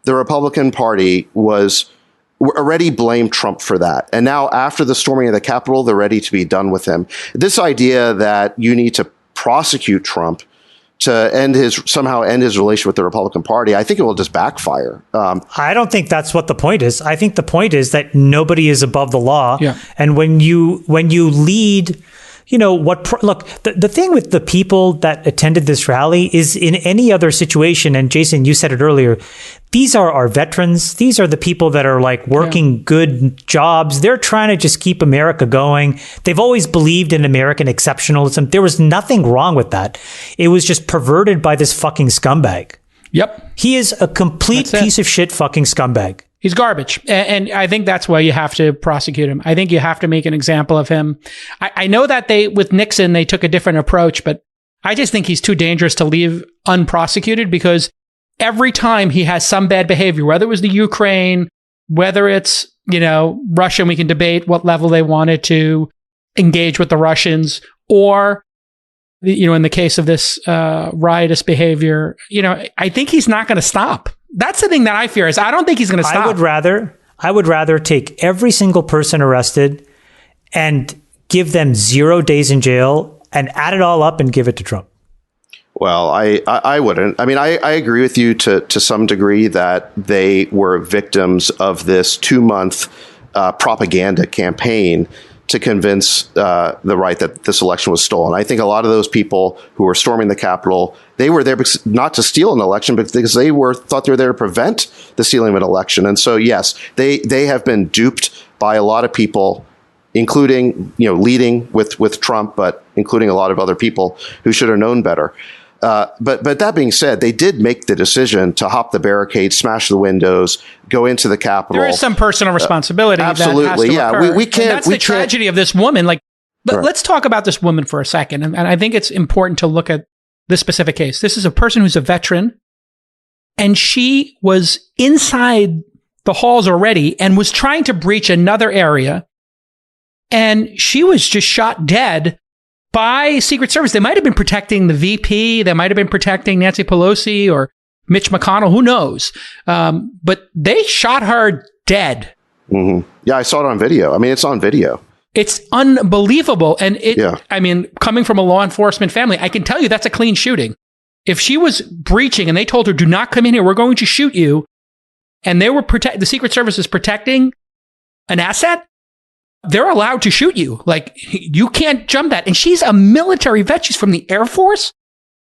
the Republican Party already blamed Trump for that. And now after the storming of the Capitol, they're ready to be done with him. This idea that you need to prosecute Trump to somehow end his relation with the Republican Party, I think it will just backfire. I don't think that's what the point is. I think the point is that nobody is above the law. Yeah. And when you lead... the thing with the people that attended this rally is, in any other situation, and Jason, you said it earlier, these are our veterans. These are the people that are working good jobs. They're trying to just keep America going. They've always believed in American exceptionalism. There was nothing wrong with that. It was just perverted by this fucking scumbag. Yep. He is a complete piece of shit fucking scumbag. He's garbage. And I think that's why you have to prosecute him. I think you have to make an example of him. I know that with Nixon, they took a different approach, but I just think he's too dangerous to leave unprosecuted, because every time he has some bad behavior, whether it was the Ukraine, whether it's, Russia, and we can debate what level they wanted to engage with the Russians, or, in the case of this riotous behavior, I think he's not going to stop. That's the thing that I fear, is I don't think he's going to stop. I would rather take every single person arrested and give them 0 days in jail and add it all up and give it to Trump. Well, I wouldn't. I mean, I agree with you to some degree that they were victims of this 2-month propaganda campaign to convince the right that this election was stolen. I think a lot of those people who were storming the Capitol, they were there not to steal an election, but because they thought they were there to prevent the stealing of an election. And so, yes, they have been duped by a lot of people, including, leading with Trump, but including a lot of other people who should have known better. But that being said, they did make the decision to hop the barricades, smash the windows, go into the Capitol. There is some personal responsibility. Absolutely, that has to occur. We can't. And that's the tragedy of this woman. Let's talk about this woman for a second. And I think it's important to look at this specific case. This is a person who's a veteran, and she was inside the halls already and was trying to breach another area, and she was just shot dead by Secret Service. They might have been protecting the VP. They might have been protecting Nancy Pelosi or Mitch McConnell. Who knows? But they shot her dead. Mm-hmm. Yeah, I saw it on video. I mean, it's on video. It's unbelievable. And I mean, coming from a law enforcement family, I can tell you that's a clean shooting. If she was breaching and they told her, do not come in here, we're going to shoot you, and they were the Secret Service is protecting an asset, they're allowed to shoot you. Like, you can't jump that. And she's a military vet. She's from the Air Force.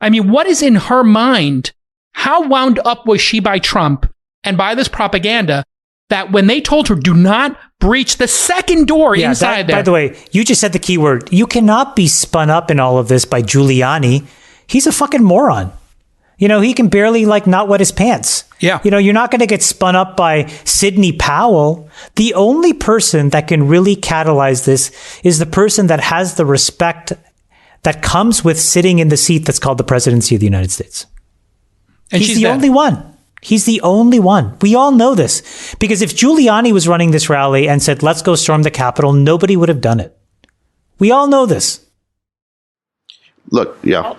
I mean, what is in her mind? How wound up was she by Trump and by this propaganda that when they told her, do not breach the second door inside there. By the way, you just said the key word. You cannot be spun up in all of this by Giuliani. He's a fucking moron. You know, he can barely not wet his pants. Yeah. You know, you're not going to get spun up by Sidney Powell. The only person that can really catalyze this is the person that has the respect that comes with sitting in the seat that's called the presidency of the United States. And he's the only one. He's the only one. We all know this. Because if Giuliani was running this rally and said, let's go storm the Capitol, nobody would have done it. We all know this. Look, yeah.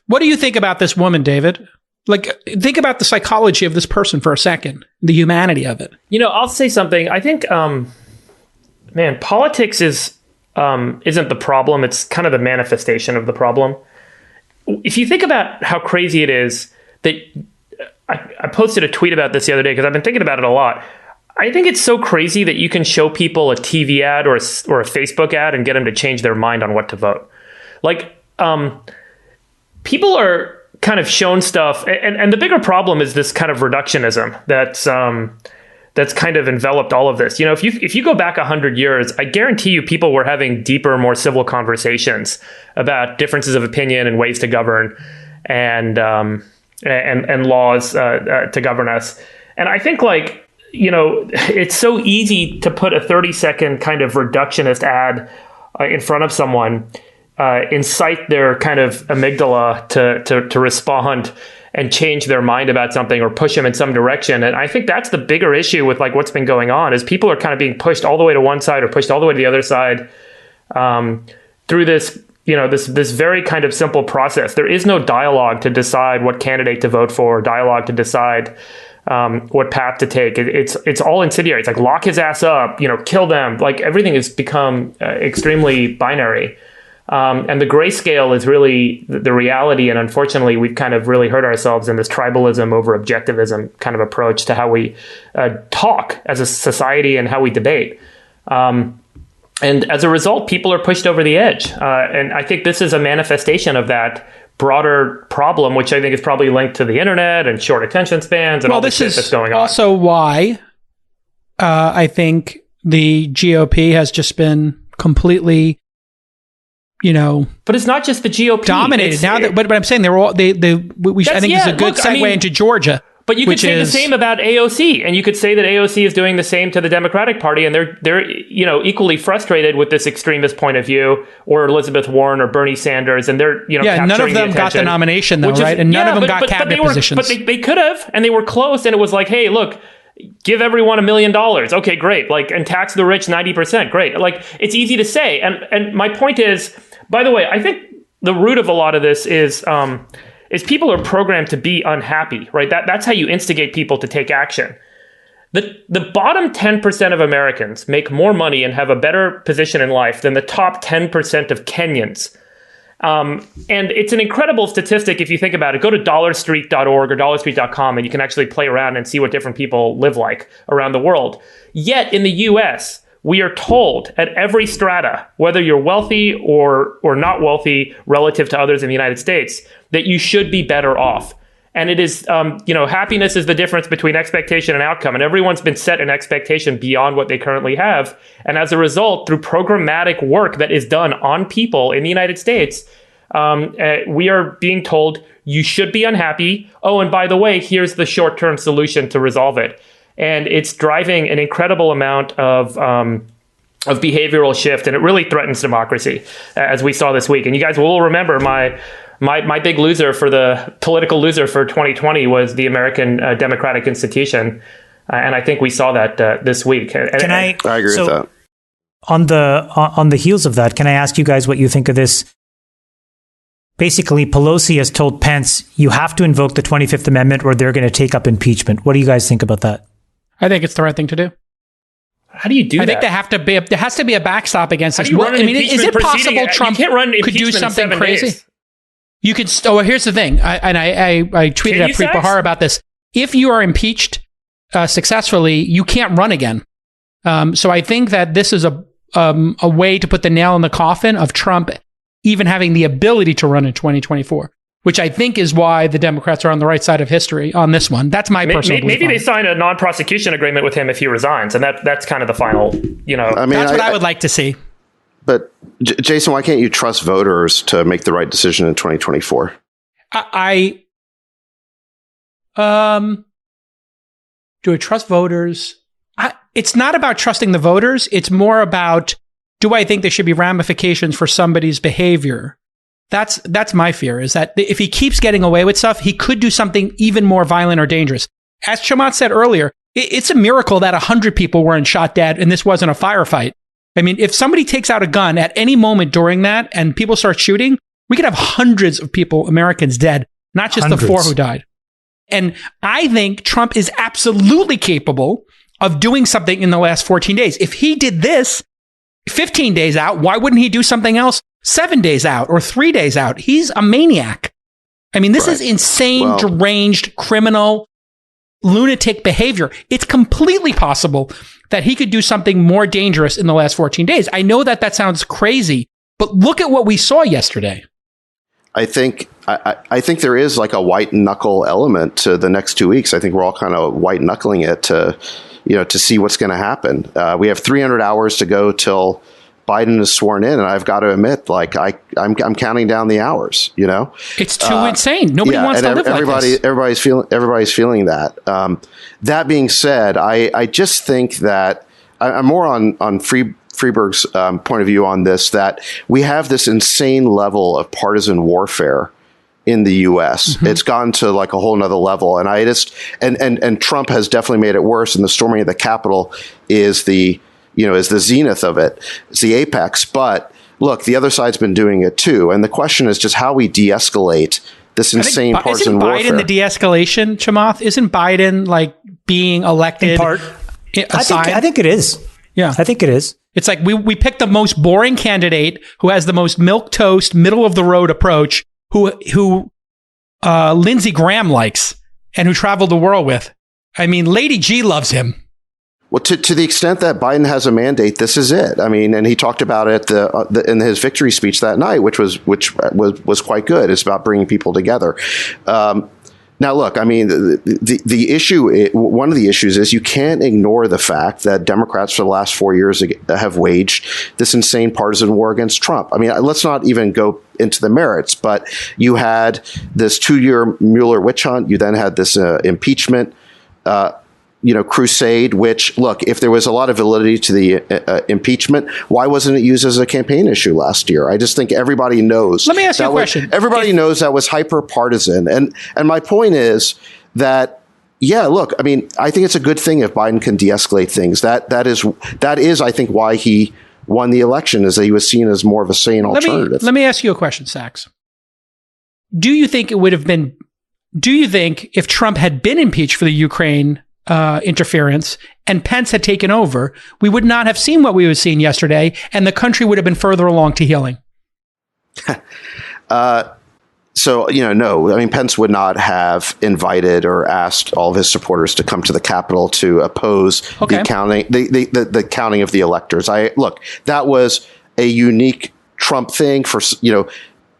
What do you think about this woman, David? Like, think about the psychology of this person for a second, the humanity of it. You know, I'll say something. I think, man, politics isn't the problem. It's kind of the manifestation of the problem. If you think about how crazy it is that I posted a tweet about this the other day because I've been thinking about it a lot. I think it's so crazy that you can show people a TV ad or a Facebook ad and get them to change their mind on what to vote. Like, people are kind of shown stuff, and the bigger problem is this kind of reductionism that's kind of enveloped all of this. You know, if you go back 100 years, I guarantee you people were having deeper, more civil conversations about differences of opinion and ways to govern, and laws to govern us. And I think, like, you know, it's so easy to put a 30-second kind of reductionist ad in front of someone, incite their kind of amygdala to respond and change their mind about something or push them in some direction. And I think that's the bigger issue with like what's been going on is people are kind of being pushed all the way to one side or pushed all the way to the other side through this, you know, this very kind of simple process. There is no dialogue to decide what candidate to vote for, dialogue to decide what path to take. It's all incendiary. It's like lock his ass up, you know, kill them. Like everything has become extremely binary. And the grayscale is really the reality. And unfortunately, we've kind of really hurt ourselves in this tribalism over objectivism kind of approach to how we talk as a society and how we debate. And as a result, people are pushed over the edge. And I think this is a manifestation of that broader problem, which I think is probably linked to the internet and short attention spans and all this shit that's going on. Also why I think the GOP has just been completely, you know, but it's not just the GOP dominated but I'm saying they're all I think this is a good segue into Georgia. But you could say the same about AOC, and you could say that AOC is doing the same to the Democratic Party, and they're you know equally frustrated with this extremist point of view, or Elizabeth Warren or Bernie Sanders, and they're none of them got the nomination though, right? And none of them got cabinet positions. But they could have, and they were close, and it was like, hey, look, give everyone $1 million, okay, great, like, and tax the rich 90%, great, like it's easy to say, and my point is, by the way, I think the root of a lot of this is people are programmed to be unhappy, right? That's how you instigate people to take action. The bottom 10% of Americans make more money and have a better position in life than the top 10% of Kenyans. And it's an incredible statistic if you think about it. Go to dollarstreet.org or dollarstreet.com and you can actually play around and see what different people live like around the world. Yet in the US, we are told at every strata, whether you're wealthy or not wealthy relative to others in the United States, that you should be better off. And it is, happiness is the difference between expectation and outcome. And everyone's been set an expectation beyond what they currently have. And as a result, through programmatic work that is done on people in the United States, we are being told you should be unhappy. Oh, and by the way, here's the short-term solution to resolve it. And it's driving an incredible amount of behavioral shift, and it really threatens democracy, as we saw this week. And you guys will remember my big loser for the political loser for 2020 was the American Democratic Institution, and I think we saw that this week. I agree with that. On the heels of that, can I ask you guys what you think of this Basically, Pelosi has told Pence, you have to invoke the 25th Amendment or they're going to take up impeachment. What do you guys think about that? I think it's the right thing to do. How do you do that? I think there has to be a backstop against this. Is it possible Trump could do something crazy? Days. You could. Here's the thing. I tweeted at Preet Bharara about this. If you are impeached successfully, you can't run again. So I think that this is a way to put the nail in the coffin of Trump even having the ability to run in 2024. Which I think is why the Democrats are on the right side of history on this one. That's my personal belief. Maybe they sign a non-prosecution agreement with him if he resigns, and that's kind of the final, I mean, that's what I would like to see. But Jason, why can't you trust voters to make the right decision in 2024? Do I trust voters? It's not about trusting the voters. It's more about, do I think there should be ramifications for somebody's behavior? That's my fear, is that if he keeps getting away with stuff, he could do something even more violent or dangerous. As Chamath said earlier, it's a miracle that 100 people weren't shot dead and this wasn't a firefight. I mean, if somebody takes out a gun at any moment during that and people start shooting, we could have hundreds of people, Americans, dead, not just the 4 who died. And I think Trump is absolutely capable of doing something in the last 14 days. If he did this 15 days out, why wouldn't he do something else 7 days out or 3 days out? He's a maniac. I mean, this is insane, deranged, criminal, lunatic behavior. It's completely possible that he could do something more dangerous in the last 14 days. I know that sounds crazy, but look at what we saw yesterday. I think there is like a white knuckle element to the next 2 weeks. I think we're all kind of white knuckling it to see what's going to happen. We have 300 hours to go till Biden is sworn in, and I've got to admit, like I'm counting down the hours. It's too insane. Nobody wants to live like this. Everybody's feeling that. That being said, I just think that I'm more on Friedberg's point of view on this. That we have this insane level of partisan warfare in the U.S. Mm-hmm. It's gone to like a whole nother level, and and Trump has definitely made it worse. And the storming of the Capitol is the zenith of it. It's the apex. But look, the other side's been doing it too. And the question is just how we de-escalate this insane partisan warfare. Isn't Biden the de-escalation, Chamath? Isn't Biden like being elected? In part. I think it is. Yeah. I think it is. It's like we picked the most boring candidate who has the most milquetoast, middle of the road approach, who Lindsey Graham likes and who traveled the world with. I mean, Lady G loves him. Well, to the extent that Biden has a mandate, this is it. I mean, and he talked about it in his victory speech that night, which was quite good. It's about bringing people together. Now, look, I mean, the issue, one of the issues is you can't ignore the fact that Democrats for the last 4 years have waged this insane partisan war against Trump. I mean, let's not even go into the merits, but you had this 2-year Mueller witch hunt. You then had this impeachment crusade, which, look, if there was a lot of validity to the impeachment, why wasn't it used as a campaign issue last year? I just think everybody knows. Let me ask you a question. Everybody knows that was hyper partisan. And my point is that, yeah, look, I mean, I think it's a good thing if Biden can de-escalate things. That is, I think, why he won the election, is that he was seen as more of a sane alternative. Let me ask you a question, Sachs. Do you think if Trump had been impeached for the Ukraine interference and Pence had taken over, we would not have seen what we were seeing yesterday, and the country would have been further along to healing? So, no. I mean, Pence would not have invited or asked all of his supporters to come to the Capitol to oppose the counting of the electors. That was a unique Trump thing for,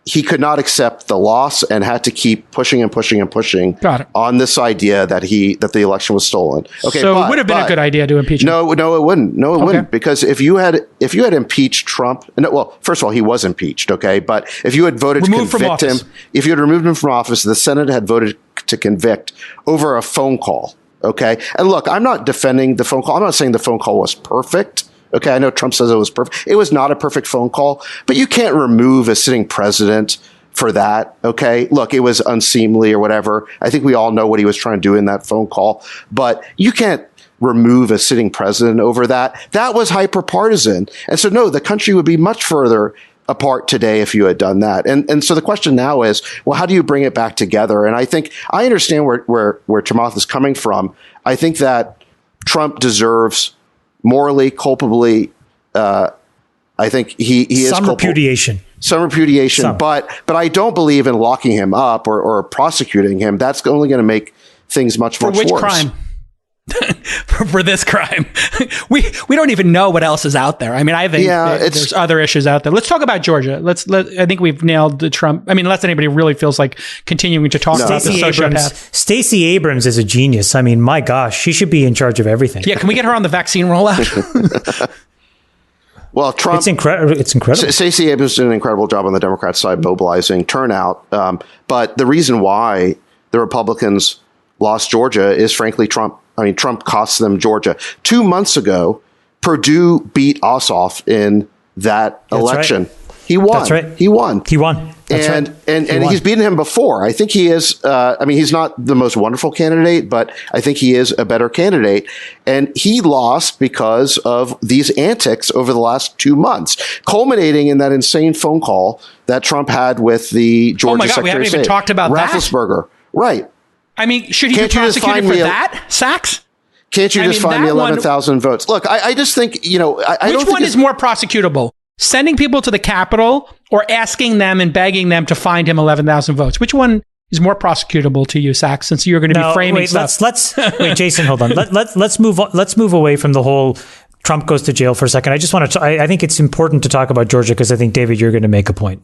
he could not accept the loss and had to keep pushing and pushing and pushing on this idea that the election was stolen. Okay, so it would have been a good idea to impeach him. No, it wouldn't. No, it wouldn't, because if you had impeached Trump, well, first of all, he was impeached. Okay, but if you had voted to convict him, if you had removed him from office, the Senate had voted to convict over a phone call. Okay, and look, I'm not defending the phone call. I'm not saying the phone call was perfect. Okay, I know Trump says it was perfect. It was not a perfect phone call, but you can't remove a sitting president for that. Okay, look, it was unseemly or whatever. I think we all know what he was trying to do in that phone call, but you can't remove a sitting president over that. That was hyper partisan. And so, no, the country would be much further apart today if you had done that. And so the question now is, well, how do you bring it back together? And I think I understand where Chamath is coming from. I think that Trump deserves morally, culpably, I think he is some culpable. Some repudiation, but I don't believe in locking him up or prosecuting him. That's only going to make things much worse. For which crime? For this crime. we don't even know what else is out there. I mean, I think there's other issues out there. Let's talk about Georgia. I think we've nailed the Trump. I mean, unless anybody really feels like continuing to talk about the sociopath. Stacey Abrams is a genius. I mean, my gosh, she should be in charge of everything. Yeah, can we get her on the vaccine rollout? Well, Trump. It's incredible. Stacey Abrams did an incredible job on the Democrat side mobilizing turnout. But the reason why the Republicans lost Georgia is, frankly, Trump. I mean, Trump cost them Georgia. 2 months ago, Perdue beat Ossoff in that election. Right. He won. That's right. He won. That's and right. And he's beaten him before. I think he is. I mean, he's not the most wonderful candidate, but I think he is a better candidate. And he lost because of these antics over the last 2 months, culminating in that insane phone call that Trump had with the Georgia Secretary of State. We haven't even talked about Rafflesberger. Right. I mean, should he be prosecuted for that, Sachs? Can't you just find me 11,000 votes? Look, I just think, I don't think which one is more prosecutable? Sending people to the Capitol or asking them and begging them to find him 11,000 votes? Which one is more prosecutable to you, Sachs, since you're going to be framing stuff? Let's wait, Jason, hold on. Let's move away from the whole Trump goes to jail for a second. I just want to, I think it's important to talk about Georgia because I think, David, you're going to make a point.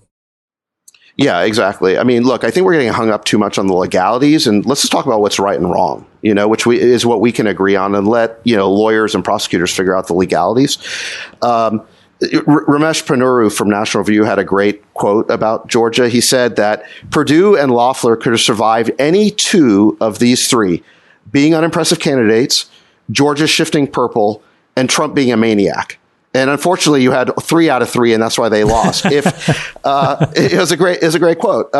Yeah, exactly. I mean, look, I think we're getting hung up too much on the legalities, and let's just talk about what's right and wrong, which is what we can agree on, and let, lawyers and prosecutors figure out the legalities. Ramesh Ponnuru from National Review had a great quote about Georgia. He said that Perdue and Loeffler could have survived any two of these three, being unimpressive candidates, Georgia shifting purple, and Trump being a maniac. And unfortunately, you had 3 out of 3, and that's why they lost. It was a great quote.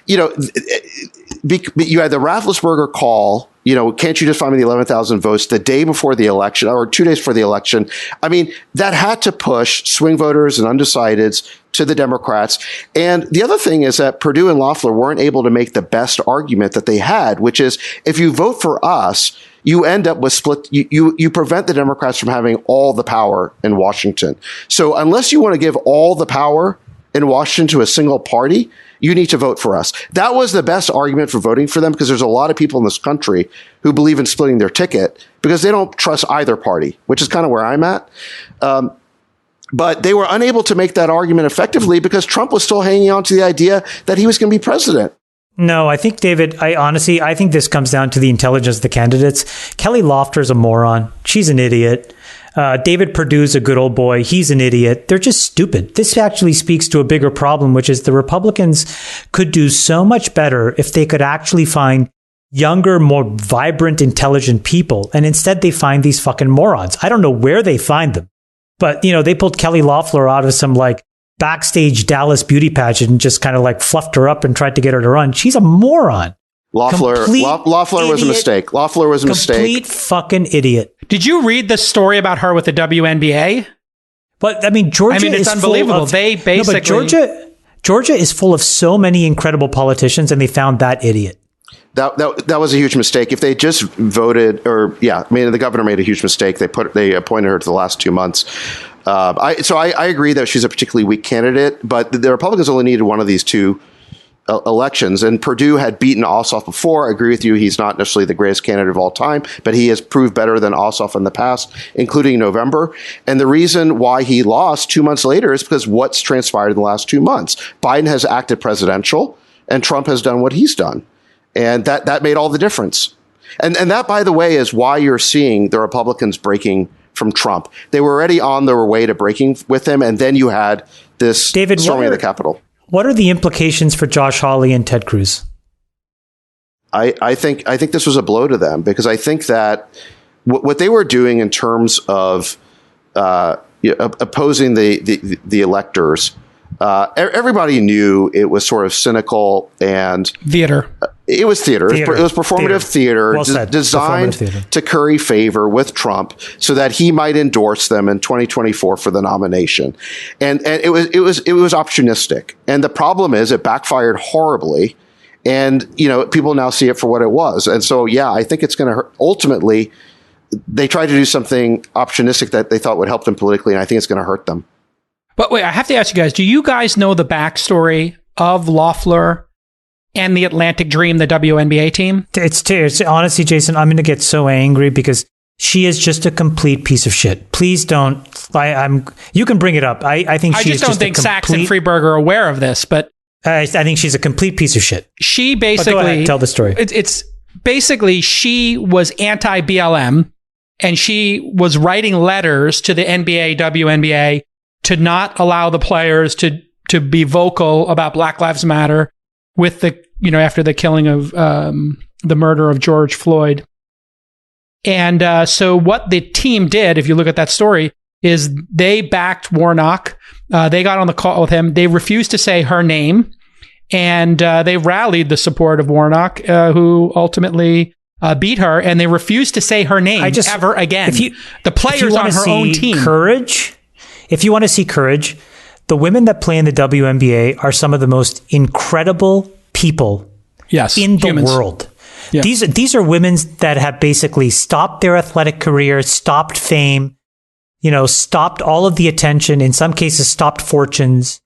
You had the Rafflesberger call. Can't you just find me the 11,000 votes the day before the election or 2 days before the election? I mean, that had to push swing voters and undecideds to the Democrats. And the other thing is that Perdue and Loeffler weren't able to make the best argument that they had, which is if you vote for us, you end up with split. You prevent the Democrats from having all the power in Washington. So unless you want to give all the power in Washington to a single party, you need to vote for us. That was the best argument for voting for them, because there's a lot of people in this country who believe in splitting their ticket because they don't trust either party, which is kind of where I'm at. But they were unable to make that argument effectively because Trump was still hanging on to the idea that he was going to be president. No, I think, David, I think this comes down to the intelligence of the candidates. Kelly Loeffler's a moron. She's an idiot. David Perdue's a good old boy. He's an idiot. They're just stupid. This actually speaks to a bigger problem, which is the Republicans could do so much better if they could actually find younger, more vibrant, intelligent people. And instead they find these fucking morons. I don't know where they find them. But, they pulled Kelly Loeffler out of some backstage Dallas beauty pageant and just kind of fluffed her up and tried to get her to run. She's a moron. Loeffler was a mistake. Loeffler was a mistake. Complete fucking idiot. Did you read the story about her with the WNBA? But I mean, Georgia it's is unbelievable. They basically Georgia is full of so many incredible politicians, and they found that idiot. That was a huge mistake. If they just voted, the governor made a huge mistake. They appointed her to the last 2 months. I agree that she's a particularly weak candidate, but the Republicans only needed one of these two elections, and Perdue had beaten Ossoff before. I agree with you. He's not necessarily the greatest candidate of all time, but he has proved better than Ossoff in the past, including November. And the reason why he lost 2 months later is because what's transpired in the last 2 months. Biden has acted presidential, and Trump has done what he's done. And that made all the difference. And that, by the way, is why you're seeing the Republicans breaking from Trump. They were already on their way to breaking with him, and then you had this storming of the Capitol. What are the implications for Josh Hawley and Ted Cruz? I think this was a blow to them, because I think that what they were doing in terms of opposing the electors Everybody knew it was sort of cynical and theater. It was theater. It was performative theater, Well said. designed Performative theater. to curry favor with Trump so that he might endorse them in 2024 for the nomination. And it was opportunistic. And the problem is it backfired horribly. And, people now see it for what it was. And so, yeah, I think it's going to hurt. Ultimately, they tried to do something opportunistic that they thought would help them politically, and I think it's going to hurt them. But wait, I have to ask you guys, do you guys know the backstory of Loeffler and the Atlantic Dream, the WNBA team? It's honestly, Jason, I'm going to get so angry because she is just a complete piece of shit. Please don't. You can bring it up. I think I she's just don't think Sachs and Friedberg are aware of this, but I think she's a complete piece of shit. She basically go ahead, tell the story. It's basically she was anti-BLM, and she was writing letters to the NBA, WNBA to not allow the players to be vocal about Black Lives Matter with after the killing of the murder of George Floyd. And so what the team did, if you look at that story, is they backed Warnock. They got on the call with him. They refused to say her name, and they rallied the support of Warnock, who ultimately beat her. And they refused to say her name ever again. The players on her own team. If you want to see courage, the women that play in the WNBA are some of the most incredible people in the world. Yeah. These are women that have basically stopped their athletic careers, stopped fame, stopped all of the attention, in some cases stopped fortunes,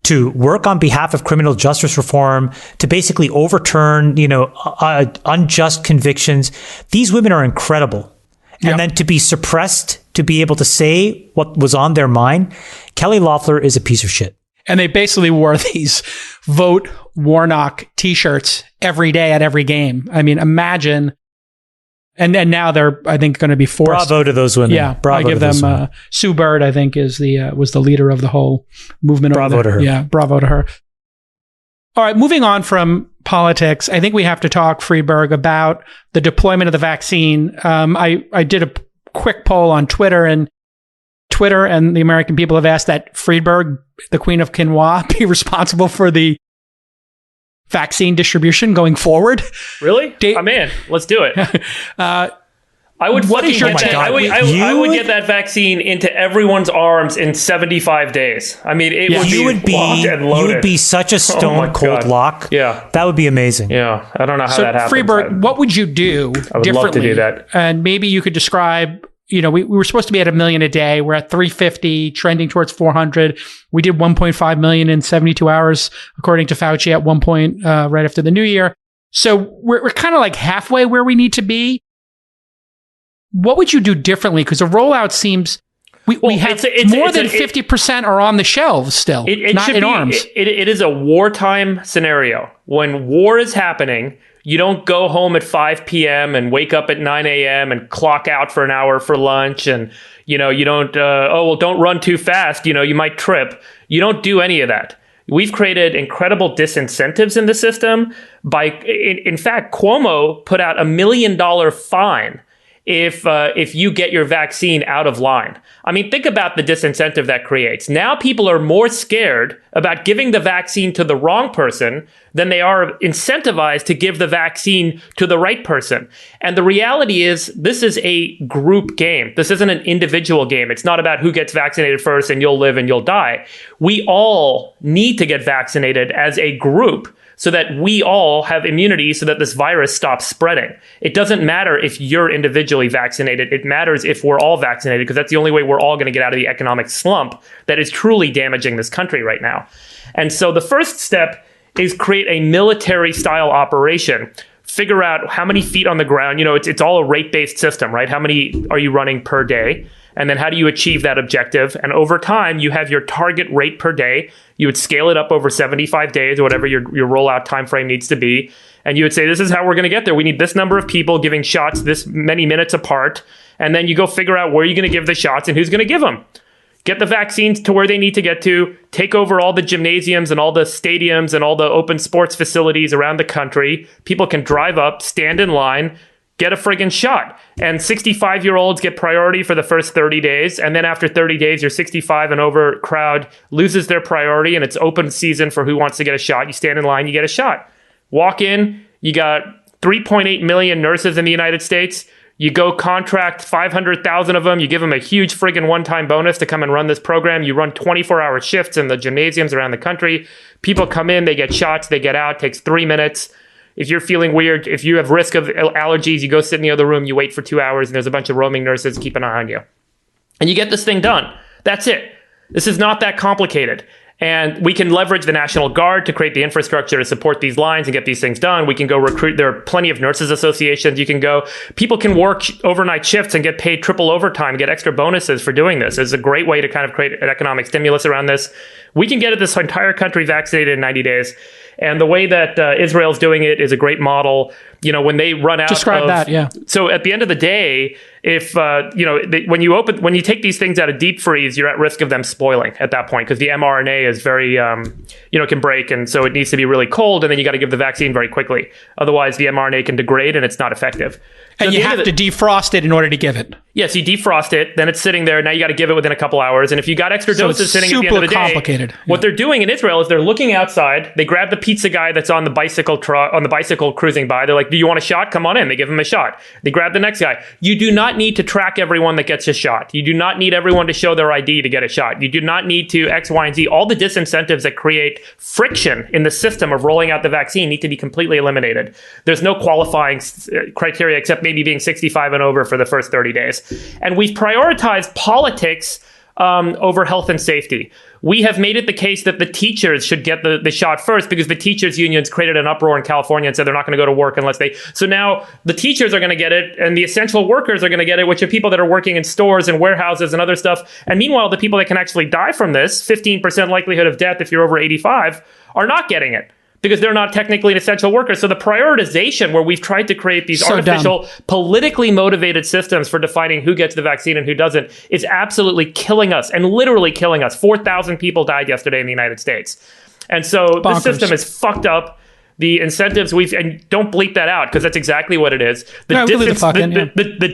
to work on behalf of criminal justice reform, to basically overturn, unjust convictions. These women are incredible. And then to be suppressed, to be able to say what was on their mind, Kelly Loeffler is a piece of shit. And they basically wore these Vote Warnock t-shirts every day at every game. I mean, imagine. And now they're, I think, going to be forced. Bravo to those women. Yeah, bravo I give them. Sue Bird, I think, was the leader of the whole movement. Bravo to her. Yeah, bravo to her. All right, moving on from politics, I think we have to talk, Friedberg, about the deployment of the vaccine. I did a quick poll on Twitter, and the American people have asked that Friedberg, the Queen of Quinoa, be responsible for the vaccine distribution going forward. Really? I'm in. Let's do it. I would. What is your take? I would get that vaccine into everyone's arms in 75 days. I mean, it would be locked and loaded. You would be such a stone cold lock. Yeah, that would be amazing. Yeah, I don't know how that happens. Freeberg, what would you do I would love to do that. And maybe you could describe. We were supposed to be at 1 million a day. We're at 350, trending towards 400. We did 1.5 million in 72 hours, according to Fauci, at one point right after the new year. So we're kind of like halfway where we need to be. What would you do differently? Because the rollout seems we have more than 50% are on the shelves still, not in arms. It is a wartime scenario. When war is happening, you don't go home at 5 p.m. and wake up at 9 a.m. and clock out for an hour for lunch. And, you don't, don't run too fast. You might trip. You don't do any of that. We've created incredible disincentives in the system. In fact, Cuomo put out $1 million fine if you get your vaccine out of line. I mean, think about the disincentive that creates. Now people are more scared about giving the vaccine to the wrong person than they are incentivized to give the vaccine to the right person. And the reality is, this is a group game. This isn't an individual game. It's not about who gets vaccinated first and you'll live and you'll die. We all need to get vaccinated as a group, so that we all have immunity so that this virus stops spreading. It doesn't matter if you're individually vaccinated. It matters if we're all vaccinated, because that's the only way we're all going to get out of the economic slump that is truly damaging this country right now. And so the first step is create a military-style operation. Figure out how many feet on the ground. It's all a rate-based system, right? How many are you running per day? And then how do you achieve that objective? And over time, you have your target rate per day. You would scale it up over 75 days, or whatever your rollout time frame needs to be. And you would say, this is how we're going to get there. We need this number of people giving shots this many minutes apart. And then you go figure out where you're going to give the shots and who's going to give them. Get the vaccines to where they need to get to. Take over all the gymnasiums and all the stadiums and all the open sports facilities around the country. People can drive up, stand in line, get a friggin' shot. And 65-year-olds get priority for the first 30 days. And then after 30 days, your 65 and over crowd loses their priority, and it's open season for who wants to get a shot. You stand in line, you get a shot. Walk in, you got 3.8 million nurses in the United States. You go contract 500,000 of them. You give them a huge friggin' one-time bonus to come and run this program. You run 24-hour shifts in the gymnasiums around the country. People come in, they get shots, they get out. It takes 3 minutes. If you're feeling weird, if you have risk of allergies, you go sit in the other room, you wait for 2 hours, and there's a bunch of roaming nurses keep an eye on you. And you get this thing done. That's it. This is not that complicated. And we can leverage the National Guard to create the infrastructure to support these lines and get these things done. We can go recruit. There are plenty of nurses associations. You can go. People can work overnight shifts and get paid triple overtime, get extra bonuses for doing this. It's a great way to kind of create an economic stimulus around this. We can get this entire country vaccinated in 90 days. And the way that Israel's doing it is a great model. You know, when they run out Describe that, yeah. So at the end of the day, if, when you take these things out of deep freeze, you're at risk of them spoiling at that point because the mRNA is very, can break. And so it needs to be really cold. And then you got to give the vaccine very quickly. Otherwise, the mRNA can degrade and it's not effective. So and you have to defrost it in order to give it. Yes, you defrost it, then it's sitting there. Now you got to give it within a couple hours. And if you got extra doses sitting at the end of the day, complicated. What they're doing in Israel is they're looking outside. They grab the pizza guy that's on the bicycle cruising by. They're like, "Do you want a shot? Come on in." They give him a shot. They grab the next guy. You do not need to track everyone that gets a shot. You do not need everyone to show their ID to get a shot. You do not need to X, Y, and Z. All the disincentives that create friction in the system of rolling out the vaccine need to be completely eliminated. There's no qualifying criteria except maybe being 65 and over for the first 30 days. And we've prioritized politics over health and safety. We have made it the case that the teachers should get the shot first because the teachers unions created an uproar in California and said they're not going to go to work unless they. So now the teachers are going to get it and the essential workers are going to get it, which are people that are working in stores and warehouses and other stuff. And meanwhile, the people that can actually die from this, 15% likelihood of death if you're over 85, are not getting it, because they're not technically an essential worker. So the prioritization where we've tried to create these artificial, politically motivated systems for defining who gets the vaccine and who doesn't is absolutely killing us and literally killing us. 4,000 people died yesterday in the United States. And so this system is fucked up. The incentives and don't bleep that out because that's exactly what it is. The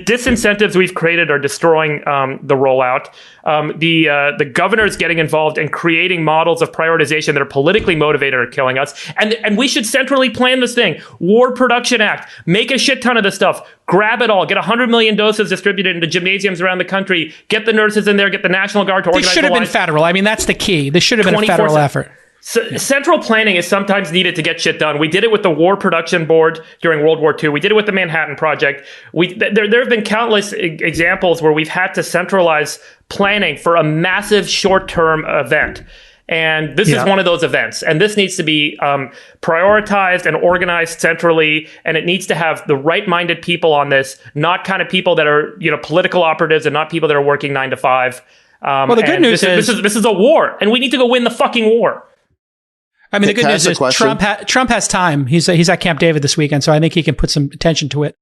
disincentives we've created are destroying the rollout. The governors getting involved and creating models of prioritization that are politically motivated are killing us. And we should centrally plan this thing. War Production Act. Make a shit ton of this stuff. Grab it all. Get 100 million doses distributed into gymnasiums around the country. Get the nurses in there. Get the National Guard to organize. This should have been federal. I mean, that's the key. This should have been a federal effort. So central planning is sometimes needed to get shit done. We did it with the War Production Board during World War II. We did it with the Manhattan Project. There have been countless examples where we've had to centralize planning for a massive short-term event. And this is one of those events. And this needs to be prioritized and organized centrally. And it needs to have the right-minded people on this, not kind of people that are, political operatives and not people that are working 9 to 5. Well, the good news is this is a war, and we need to go win the fucking war. I mean, the good news is Trump has time. He's at Camp David this weekend, so I think he can put some attention to it.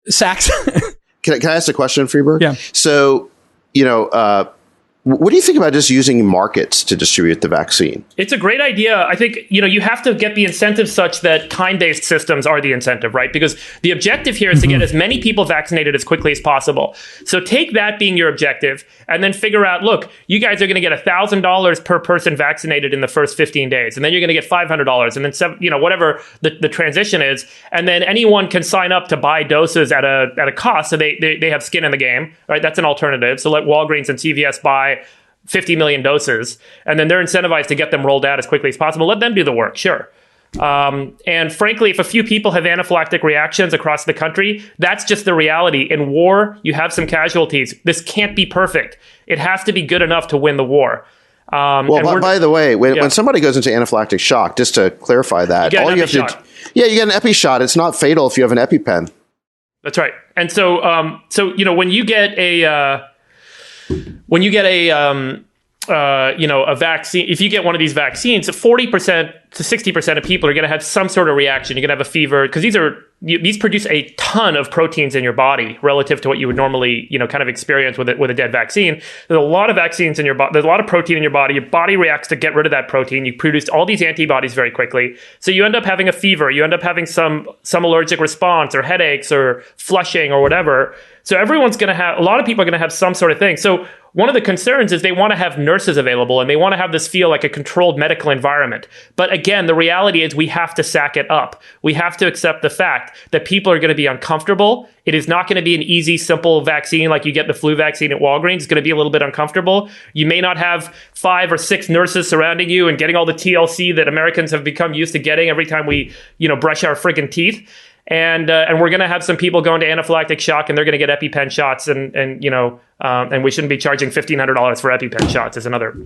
Sachs. Can I ask a question, Friedberg? Yeah. So, what do you think about just using markets to distribute the vaccine? It's a great idea. I think, you have to get the incentive such that time-based systems are the incentive, right? Because the objective here is to get as many people vaccinated as quickly as possible. So take that being your objective and then figure out, look, you guys are going to get $1,000 per person vaccinated in the first 15 days. And then you're going to get $500 and then, whatever the transition is. And then anyone can sign up to buy doses at a cost. So they have skin in the game, right? That's an alternative. So let Walgreens and CVS buy 50 million doses, and then they're incentivized to get them rolled out as quickly as possible. Let them do the work, sure. And frankly, if a few people have anaphylactic reactions across the country, that's just the reality. In war, you have some casualties. This can't be perfect. It has to be good enough to win the war. By the way, when somebody goes into anaphylactic shock, just to clarify that, all you have to you get an epi shot. It's not fatal if you have an EpiPen. That's right. And so when you get a vaccine, if you get one of these vaccines, 40% to 60% of people are going to have some sort of reaction. You're going to have a fever because these are these produce a ton of proteins in your body relative to what you would normally, kind of experience with a dead vaccine. There's a lot of vaccines in your body. There's a lot of protein in your body. Your body reacts to get rid of that protein. You produce all these antibodies very quickly. So you end up having a fever. You end up having some allergic response or headaches or flushing or whatever. So a lot of people are going to have some sort of thing. So one of the concerns is they want to have nurses available and they want to have this feel like a controlled medical environment. But again, the reality is we have to sack it up. We have to accept the fact that people are going to be uncomfortable. It is not going to be an easy, simple vaccine like you get the flu vaccine at Walgreens. It's going to be a little bit uncomfortable. You may not have 5 or 6 nurses surrounding you and getting all the TLC that Americans have become used to getting every time we, brush our friggin' teeth. And we're going to have some people going to anaphylactic shock, and they're going to get EpiPen shots, and we shouldn't be charging $1,500 for EpiPen shots is another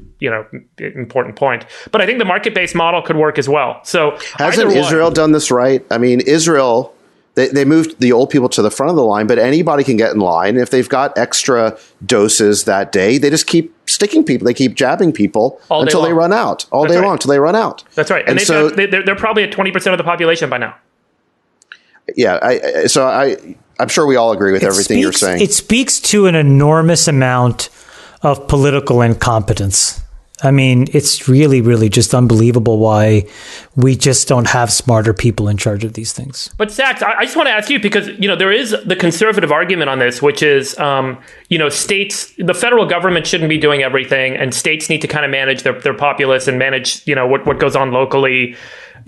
important point. But I think the market-based model could work as well. So hasn't Israel done this right? I mean, Israel, they moved the old people to the front of the line, but anybody can get in line. If they've got extra doses that day, they just keep sticking people. They keep jabbing people until they run out. All day long until they run out. That's right. And so they're probably at 20% of the population by now. Yeah, I'm sure we all agree with everything you're saying. It speaks to an enormous amount of political incompetence. I mean, it's really, really just unbelievable why we just don't have smarter people in charge of these things. But Sachs, I just want to ask you, because, there is the conservative argument on this, which is, states, the federal government shouldn't be doing everything, and states need to kind of manage their populace and manage, what goes on locally.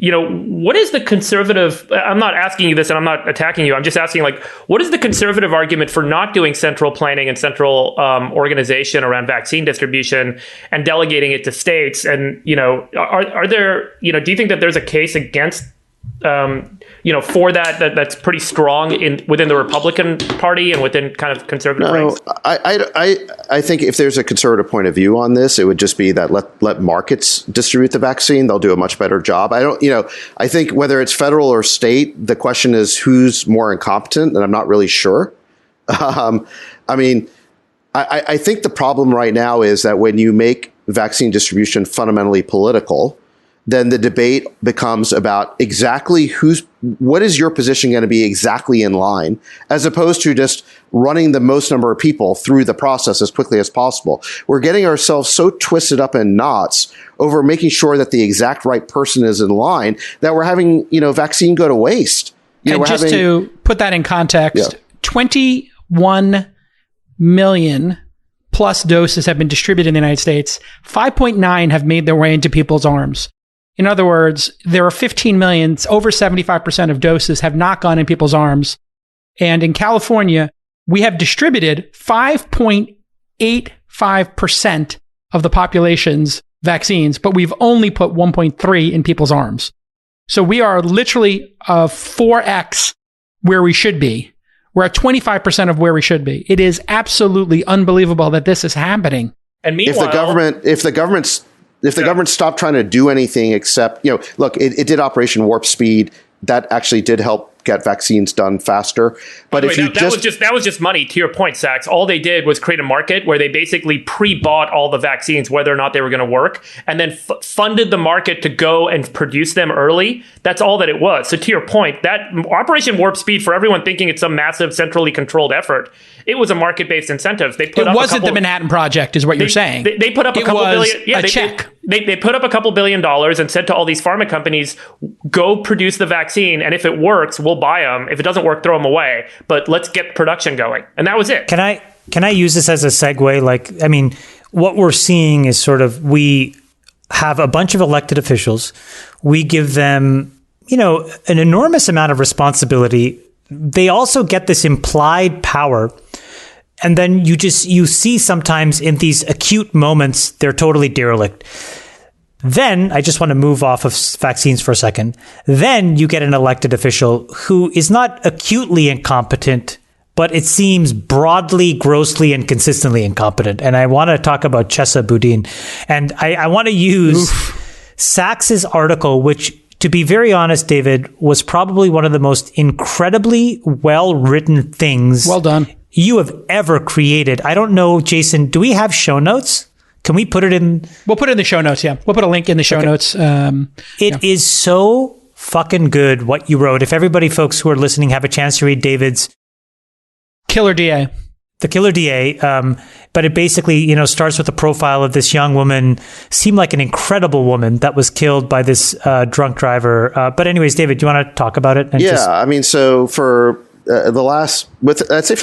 What is the conservative, I'm not asking you this and I'm not attacking you, I'm just asking, what is the conservative argument for not doing central planning and central organization around vaccine distribution and delegating it to states? And, are there, do you think that there's a case against, for that's pretty strong within the Republican Party and within kind of conservative ranks? I think if there's a conservative point of view on this, it would just be that let markets distribute the vaccine. They'll do a much better job. I think whether it's federal or state, the question is who's more incompetent, and I'm not really sure. I think the problem right now is that when you make vaccine distribution fundamentally political, then the debate becomes about exactly what is your position going to be exactly in line, as opposed to just running the most number of people through the process as quickly as possible. We're getting ourselves so twisted up in knots over making sure that the exact right person is in line that we're having, vaccine go to waste. To put that in context, 21 million plus doses have been distributed in the United States. 5.9 have made their way into people's arms. In other words, there are 15 million, over 75% of doses have not gone in people's arms. And in California, we have distributed 5.85% of the population's vaccines, but we've only put 1.3 in people's arms. So we are literally 4x where we should be. We're at 25% of where we should be. It is absolutely unbelievable that this is happening. And meanwhile, if the government stopped trying to do anything except, look, it did Operation Warp Speed. That actually did help get vaccines done faster. But that was just money. To your point, Sachs, all they did was create a market where they basically pre-bought all the vaccines, whether or not they were going to work, and then funded the market to go and produce them early. That's all that it was. So to your point, that Operation Warp Speed, for everyone thinking it's some massive centrally controlled effort, it was a market-based incentive. It wasn't the Manhattan Project, is what you're saying. They put up a couple billion. Yeah, they put up a couple $2 billion and said to all these pharma companies, go produce the vaccine, and if it works, we'll buy them. If it doesn't work, throw them away. But let's get production going. And that was it. Can I use this as a segue? What we're seeing is sort of, we have a bunch of elected officials. We give them, an enormous amount of responsibility. They also get this implied power. And then you see sometimes in these acute moments, they're totally derelict. Then, I just want to move off of vaccines for a second. Then you get an elected official who is not acutely incompetent, but it seems broadly, grossly, and consistently incompetent. And I want to talk about Chesa Boudin. And I want to use Sachs's article, which, to be very honest, David, was probably one of the most incredibly well-written things you have ever created. I don't know, Jason, do we have show notes? Can we put it in? We'll put it in the show notes, yeah. We'll put a link in the show notes. It is so fucking good what you wrote. If everybody, folks who are listening, have a chance to read David's Killer DA. The Killer DA, but it basically, starts with a profile of this young woman, seemed like an incredible woman that was killed by this drunk driver. But anyways, David, do you want to talk about it? So for for the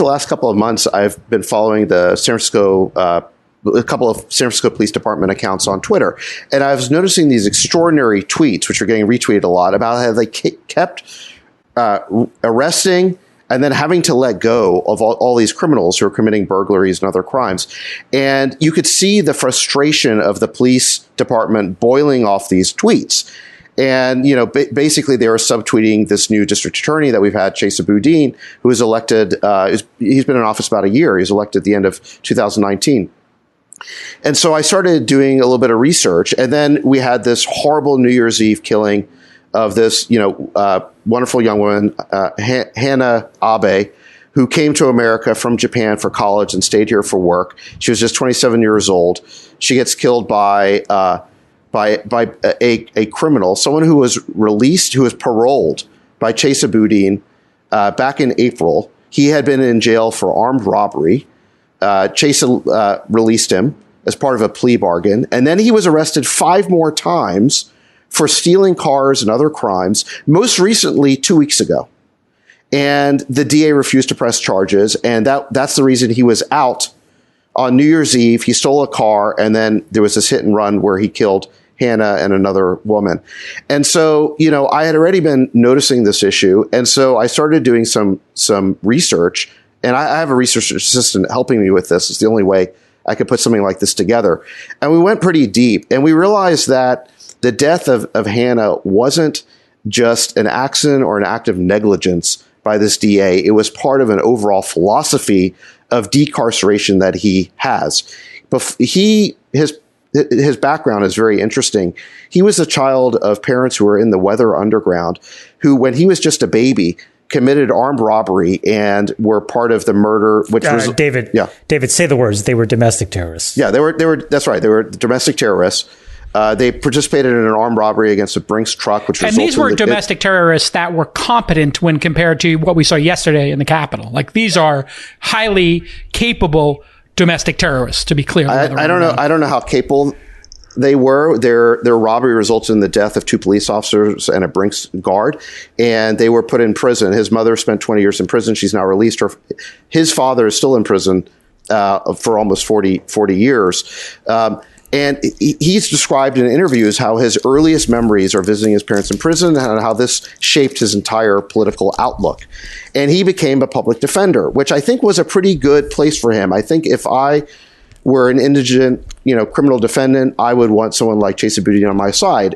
last couple of months, I've been following the San Francisco, a couple of San Francisco Police Department accounts on Twitter, and I was noticing these extraordinary tweets, which are getting retweeted a lot, about how they kept arresting and then having to let go of all these criminals who are committing burglaries and other crimes. And you could see the frustration of the police department boiling off these tweets. And, basically they were subtweeting this new district attorney that we've had, Chesa Boudin, who was elected. He's been in office about a year. He was elected at the end of 2019. And so I started doing a little bit of research. And then we had this horrible New Year's Eve killing of this, wonderful young woman, Hannah Abe, who came to America from Japan for college and stayed here for work. She was just 27 years old. She gets killed by a criminal, someone who was released, who was paroled by Chesa Boudin back in April. He had been in jail for armed robbery. Chesa released him as part of a plea bargain, and then he was arrested 5 more times for stealing cars and other crimes, most recently 2 weeks ago. And the DA refused to press charges, and that's the reason he was out on New Year's Eve. He stole a car, and then there was this hit and run where he killed Hannah and another woman. And so, I had already been noticing this issue, and so I started doing some research, and I have a research assistant helping me with this. It's the only way I could put something like this together. And we went pretty deep, and we realized that the death of Hannah wasn't just an accident or an act of negligence by this DA. It was part of an overall philosophy of decarceration that he has. But his background is very interesting. He was a child of parents who were in the Weather Underground, who, when he was just a baby, committed armed robbery and were part of the murder, which was David. Yeah, David, say the words. They were domestic terrorists. Yeah, they were. That's right. They were domestic terrorists. They participated in an armed robbery against a Brinks truck, which and these were domestic terrorists that were competent when compared to what we saw yesterday in the Capitol. Like, these are highly capable domestic terrorists, to be clear. I don't know how capable they were. Their robbery resulted in the death of 2 police officers and a Brinks guard, and they were put in prison. His mother spent 20 years in prison. She's now released. His father is still in prison for almost 40 years. And he's described in interviews how his earliest memories are visiting his parents in prison and how this shaped his entire political outlook. And he became a public defender, which I think was a pretty good place for him. I think if I were an indigent, criminal defendant, I would want someone like Chesa Boudin on my side.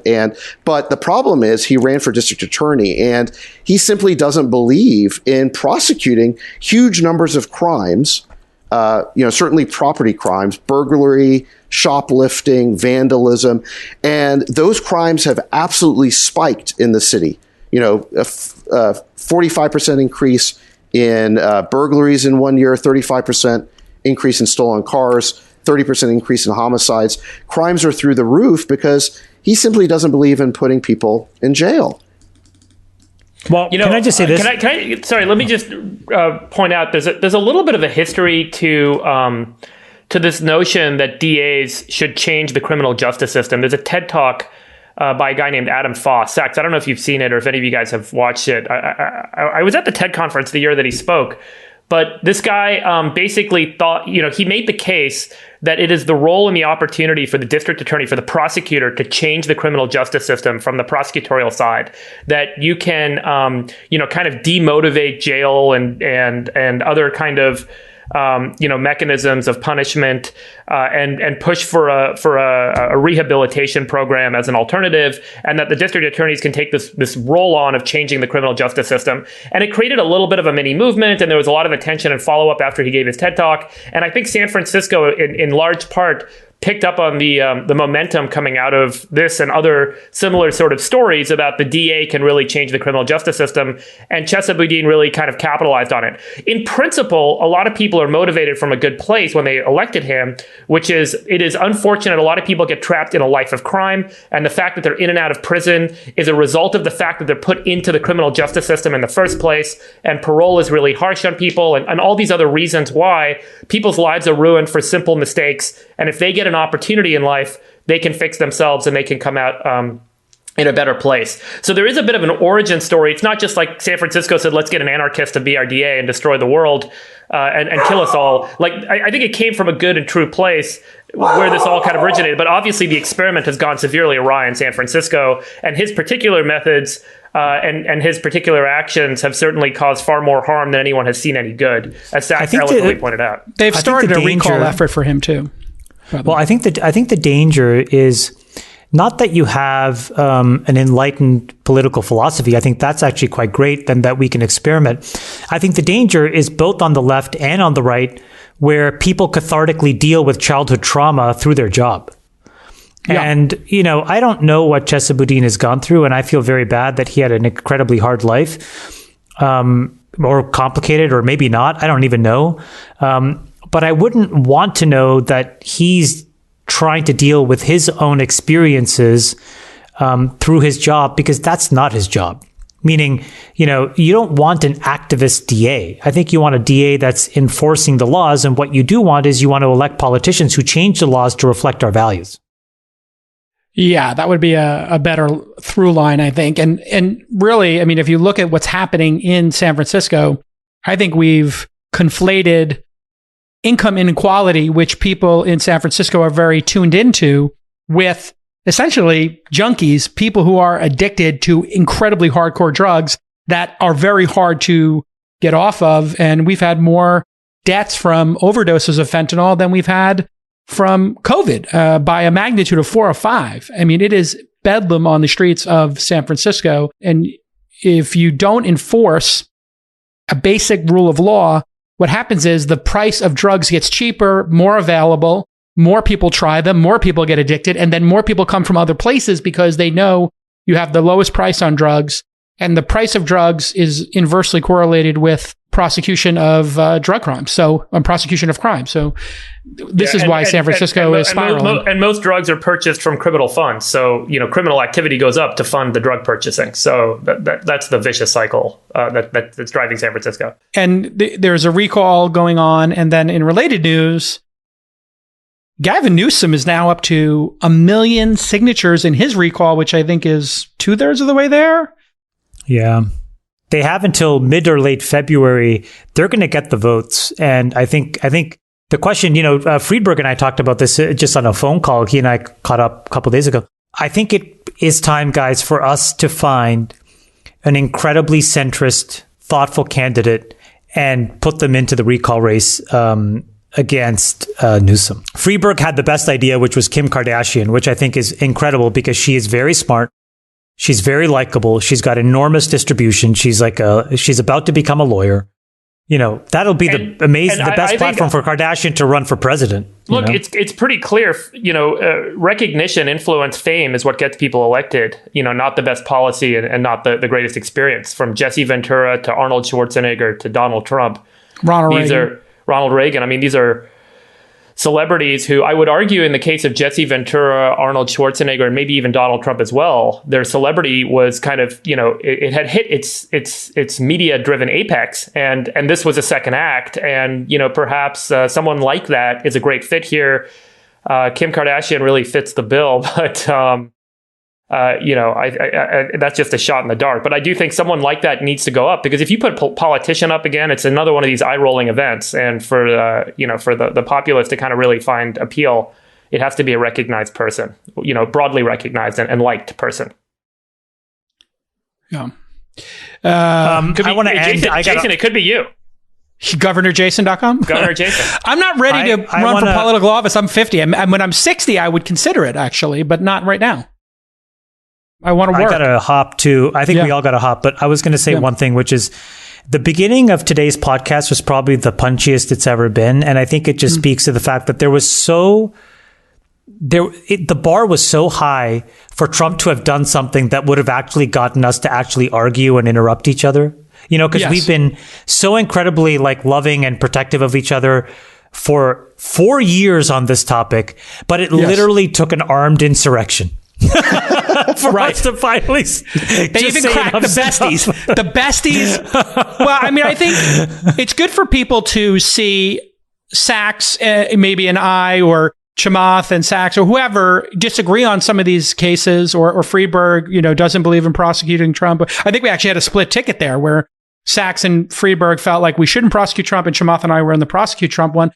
But the problem is he ran for district attorney, and he simply doesn't believe in prosecuting huge numbers of crimes. Certainly property crimes, burglary, shoplifting, vandalism, and those crimes have absolutely spiked in the city. A 45% increase in burglaries in 1 year, 35% increase in stolen cars, 30% increase in homicides. Crimes are through the roof because he simply doesn't believe in putting people in jail. Well, can I just say this? Sorry, let me just point out there's a little bit of a history to this notion that DAs should change the criminal justice system. There's a TED Talk by a guy named Adam Foss. Sachs, I don't know if you've seen it or if any of you guys have watched it. I was at the TED conference the year that he spoke, but this guy basically thought, he made the case that it is the role and the opportunity for the district attorney, for the prosecutor, to change the criminal justice system from the prosecutorial side, that you can, kind of demotivate jail and other kind of, mechanisms of punishment, and push for a rehabilitation program as an alternative, and that the district attorneys can take this role on of changing the criminal justice system. And it created a little bit of a mini movement, and there was a lot of attention and follow up after he gave his TED Talk. And I think San Francisco, in large part, picked up on the momentum coming out of this and other similar sort of stories about the DA can really change the criminal justice system, and Chesapeake really kind of capitalized on it. In principle, a lot of people are motivated from a good place when they elected him, which is, it is unfortunate a lot of people get trapped in a life of crime, and the fact that they're in and out of prison is a result of the fact that they're put into the criminal justice system in the first place, and parole is really harsh on people, and all these other reasons why people's lives are ruined for simple mistakes. And if they get an opportunity in life, they can fix themselves and they can come out in a better place. So there is a bit of an origin story. It's not just like San Francisco said, let's get an anarchist to be our DA and destroy the world and kill us all. Like, I think it came from a good and true place where this all kind of originated. But obviously the experiment has gone severely awry in San Francisco, and his particular methods and his particular actions have certainly caused far more harm than anyone has seen any good, as Sachs eloquently pointed out. They've started a recall effort for him too. Well, I think the danger is not that you have an enlightened political philosophy. I think that's actually quite great, and that we can experiment. I think the danger is both on the left and on the right, where people cathartically deal with childhood trauma through their job. Yeah. And, I don't know what Chesapeake has gone through, and I feel very bad that he had an incredibly hard life, or complicated, or maybe not. I don't even know. But I wouldn't want to know that he's trying to deal with his own experiences through his job, because that's not his job. Meaning, you don't want an activist DA. I think you want a DA that's enforcing the laws. And what you do want is you want to elect politicians who change the laws to reflect our values. Yeah, that would be a better through line, I think. And really, I mean, if you look at what's happening in San Francisco, I think we've conflated income inequality, which people in San Francisco are very tuned into, with essentially junkies, people who are addicted to incredibly hardcore drugs that are very hard to get off of. And we've had more deaths from overdoses of fentanyl than we've had from COVID by a magnitude of 4 or 5. I mean, it is bedlam on the streets of San Francisco. And if you don't enforce a basic rule of law, what happens is the price of drugs gets cheaper, more available, more people try them, more people get addicted, and then more people come from other places because they know you have the lowest price on drugs. And the price of drugs is inversely correlated with prosecution of drug crimes. So, prosecution of crime. So, this is why San Francisco is spiraling. And most drugs are purchased from criminal funds. So, criminal activity goes up to fund the drug purchasing. So that's the vicious cycle that's driving San Francisco. And there's a recall going on. And then in related news, Gavin Newsom is now up to 1 million signatures in his recall, which I think is 2/3 of the way there. Yeah. They have until mid or late February. They're going to get the votes. And I think the question, Friedberg and I talked about this just on a phone call. He and I caught up a couple of days ago. I think it is time, guys, for us to find an incredibly centrist, thoughtful candidate and put them into the recall race against Newsom. Friedberg had the best idea, which was Kim Kardashian, which I think is incredible because she is very smart. She's very likable. She's got enormous distribution. She's she's about to become a lawyer. That'll be the best platform for Kardashian to run for president. Look, it's pretty clear, recognition, influence, fame is what gets people elected, not the best policy and not the greatest experience. From Jesse Ventura to Arnold Schwarzenegger to Donald Trump. Ronald Reagan. I mean, these are celebrities who I would argue in the case of Jesse Ventura, Arnold Schwarzenegger, and maybe even Donald Trump as well, their celebrity was kind of, it had hit its media-driven apex, and this was a second act. And, perhaps someone like that is a great fit here. Kim Kardashian really fits the bill, but that's just a shot in the dark. But I do think someone like that needs to go up, because if you put a politician up again, it's another one of these eye-rolling events. And for the populace to kind of really find appeal, it has to be a recognized person, broadly recognized and liked person. Yeah. I want to end. Jason, it could be you. GovernorJason.com? Governor Jason. I'm not ready to run for political office. I'm 50. And when I'm 60, I would consider it, actually, but not right now. I want to work. I got to hop too. I think we all got to hop, but I was going to say one thing, which is the beginning of today's podcast was probably the punchiest it's ever been. And I think it just speaks to the fact that there was so the bar was so high for Trump to have done something that would have actually gotten us to actually argue and interrupt each other. Because we've been so incredibly loving and protective of each other for 4 years on this topic, but it literally took an armed insurrection. For us to finally they even cracked the besties. The besties. Well, I mean, I think it's good for people to see Sachs, maybe an I, or Chamath and Sachs or whoever disagree on some of these cases, or Friedberg, doesn't believe in prosecuting Trump. I think we actually had a split ticket there where Sachs and Friedberg felt like we shouldn't prosecute Trump, and Chamath and I were in the prosecute Trump one.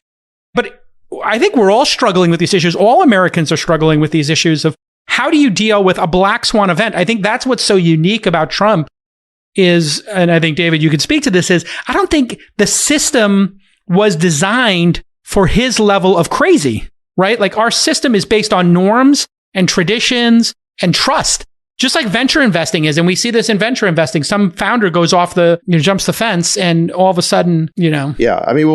But I think we're all struggling with these issues. All Americans are struggling with these issues of how do you deal with a black swan event? I think that's what's so unique about Trump is, and I think, David, you could speak to this, is I don't think the system was designed for his level of crazy, right? Like, our system is based on norms and traditions and trust, just like venture investing is. And we see this in venture investing. Some founder goes off jumps the fence, and all of a sudden, Yeah. I mean,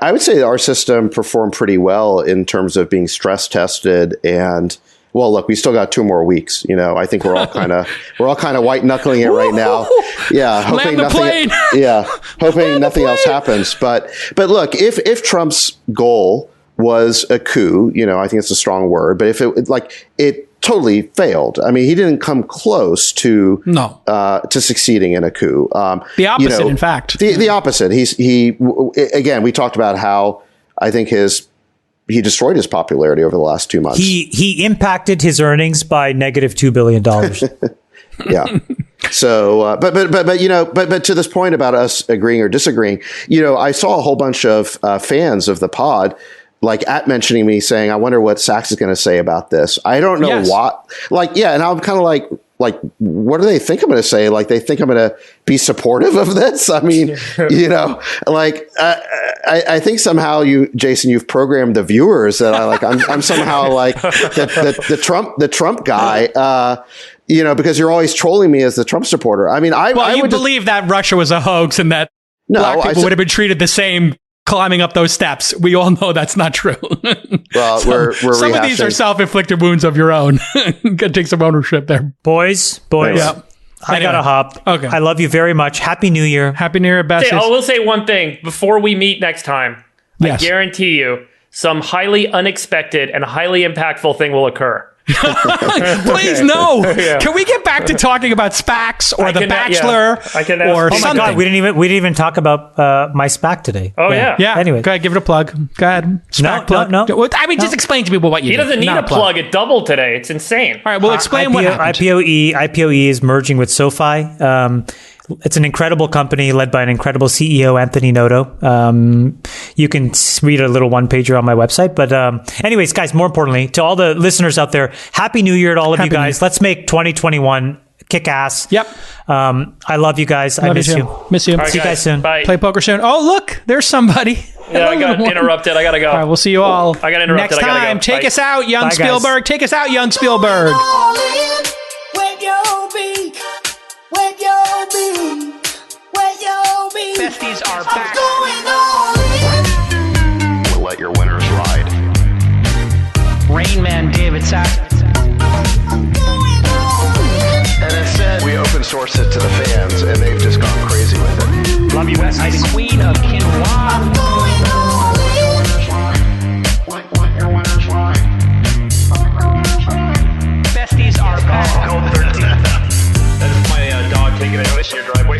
I would say our system performed pretty well in terms of being stress tested. And well, look, we still got 2 more weeks. I think we're all kind of white knuckling it right now. Yeah, hoping nothing else happens. But look, if Trump's goal was a coup, I think it's a strong word, but if it totally failed. I mean, he didn't come close to succeeding in a coup. The opposite, in fact. The opposite. Again, we talked about how I think he destroyed his popularity over the last 2 months. He impacted his earnings by negative $2 billion. Yeah. So, but to this point about us agreeing or disagreeing, I saw a whole bunch of fans of the pod mentioning me, saying, I wonder what Sachs is going to say about this. I don't know what, and I'm kind of like, what do they think I'm going to say? They think I'm going to be supportive of this. I mean, I think somehow Jason, you've programmed the viewers that I'm somehow the Trump guy, because you're always trolling me as the Trump supporter. I mean, I would believe that Russia was a hoax and that black people would have been treated the same climbing up those steps. We all know that's not true. Well, we're some of these are self-inflicted wounds of your own. Gotta take some ownership there. Boys. Yeah. I gotta hop. Okay. I love you very much. Happy New Year. Happy New Year, besties. I will say one thing before we meet next time. Yes. I guarantee you some highly unexpected and highly impactful thing will occur. Please, no. Yeah. Can we get back to talking about SPACs or The Bachelor or something? God, we didn't even talk about my SPAC today. Oh yeah. Anyway, go ahead, give it a plug. Go ahead. SPAC plug. No. I mean, just explain to people what you do. He doesn't need a plug. It doubled today. It's insane. All right, well, explain what happened. IPOE is merging with SoFi. It's an incredible company led by an incredible CEO, Anthony Noto. You can read a little one-pager on my website. But anyways, guys, more importantly, to all the listeners out there, Happy New Year to all of you guys. Let's make 2021 kick ass. Yep. I love you guys. I miss you. Miss you. Right, see you guys soon. Bye. Play poker soon. Oh, look, there's somebody. Yeah, I got interrupted. I got to go. All right, we'll see you all I got interrupted. next time. Go. Take Bye. us out, young Bye, Spielberg. Guys. Take us out, young Spielberg. Besties are back. We'll let your winners ride. Rain Man David Sachs. And instead, we open source it to the fans, and they've just gone crazy with it. Love you, besties. Queen of Quinoa. Besties are back. That is my dog taking a notice in your driveway.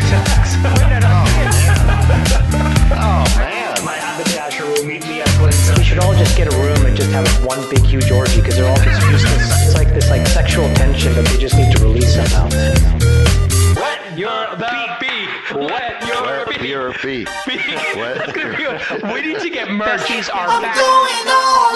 Oh, man. My haberdasher will meet me at Clinton. We should all just get a room and just have one big huge orgy because they're all just useless. It's like this sexual tension that they just need to release somehow. Wet your beak. Wet your beak. Your feet. We need to get merch. Besties are back. Going all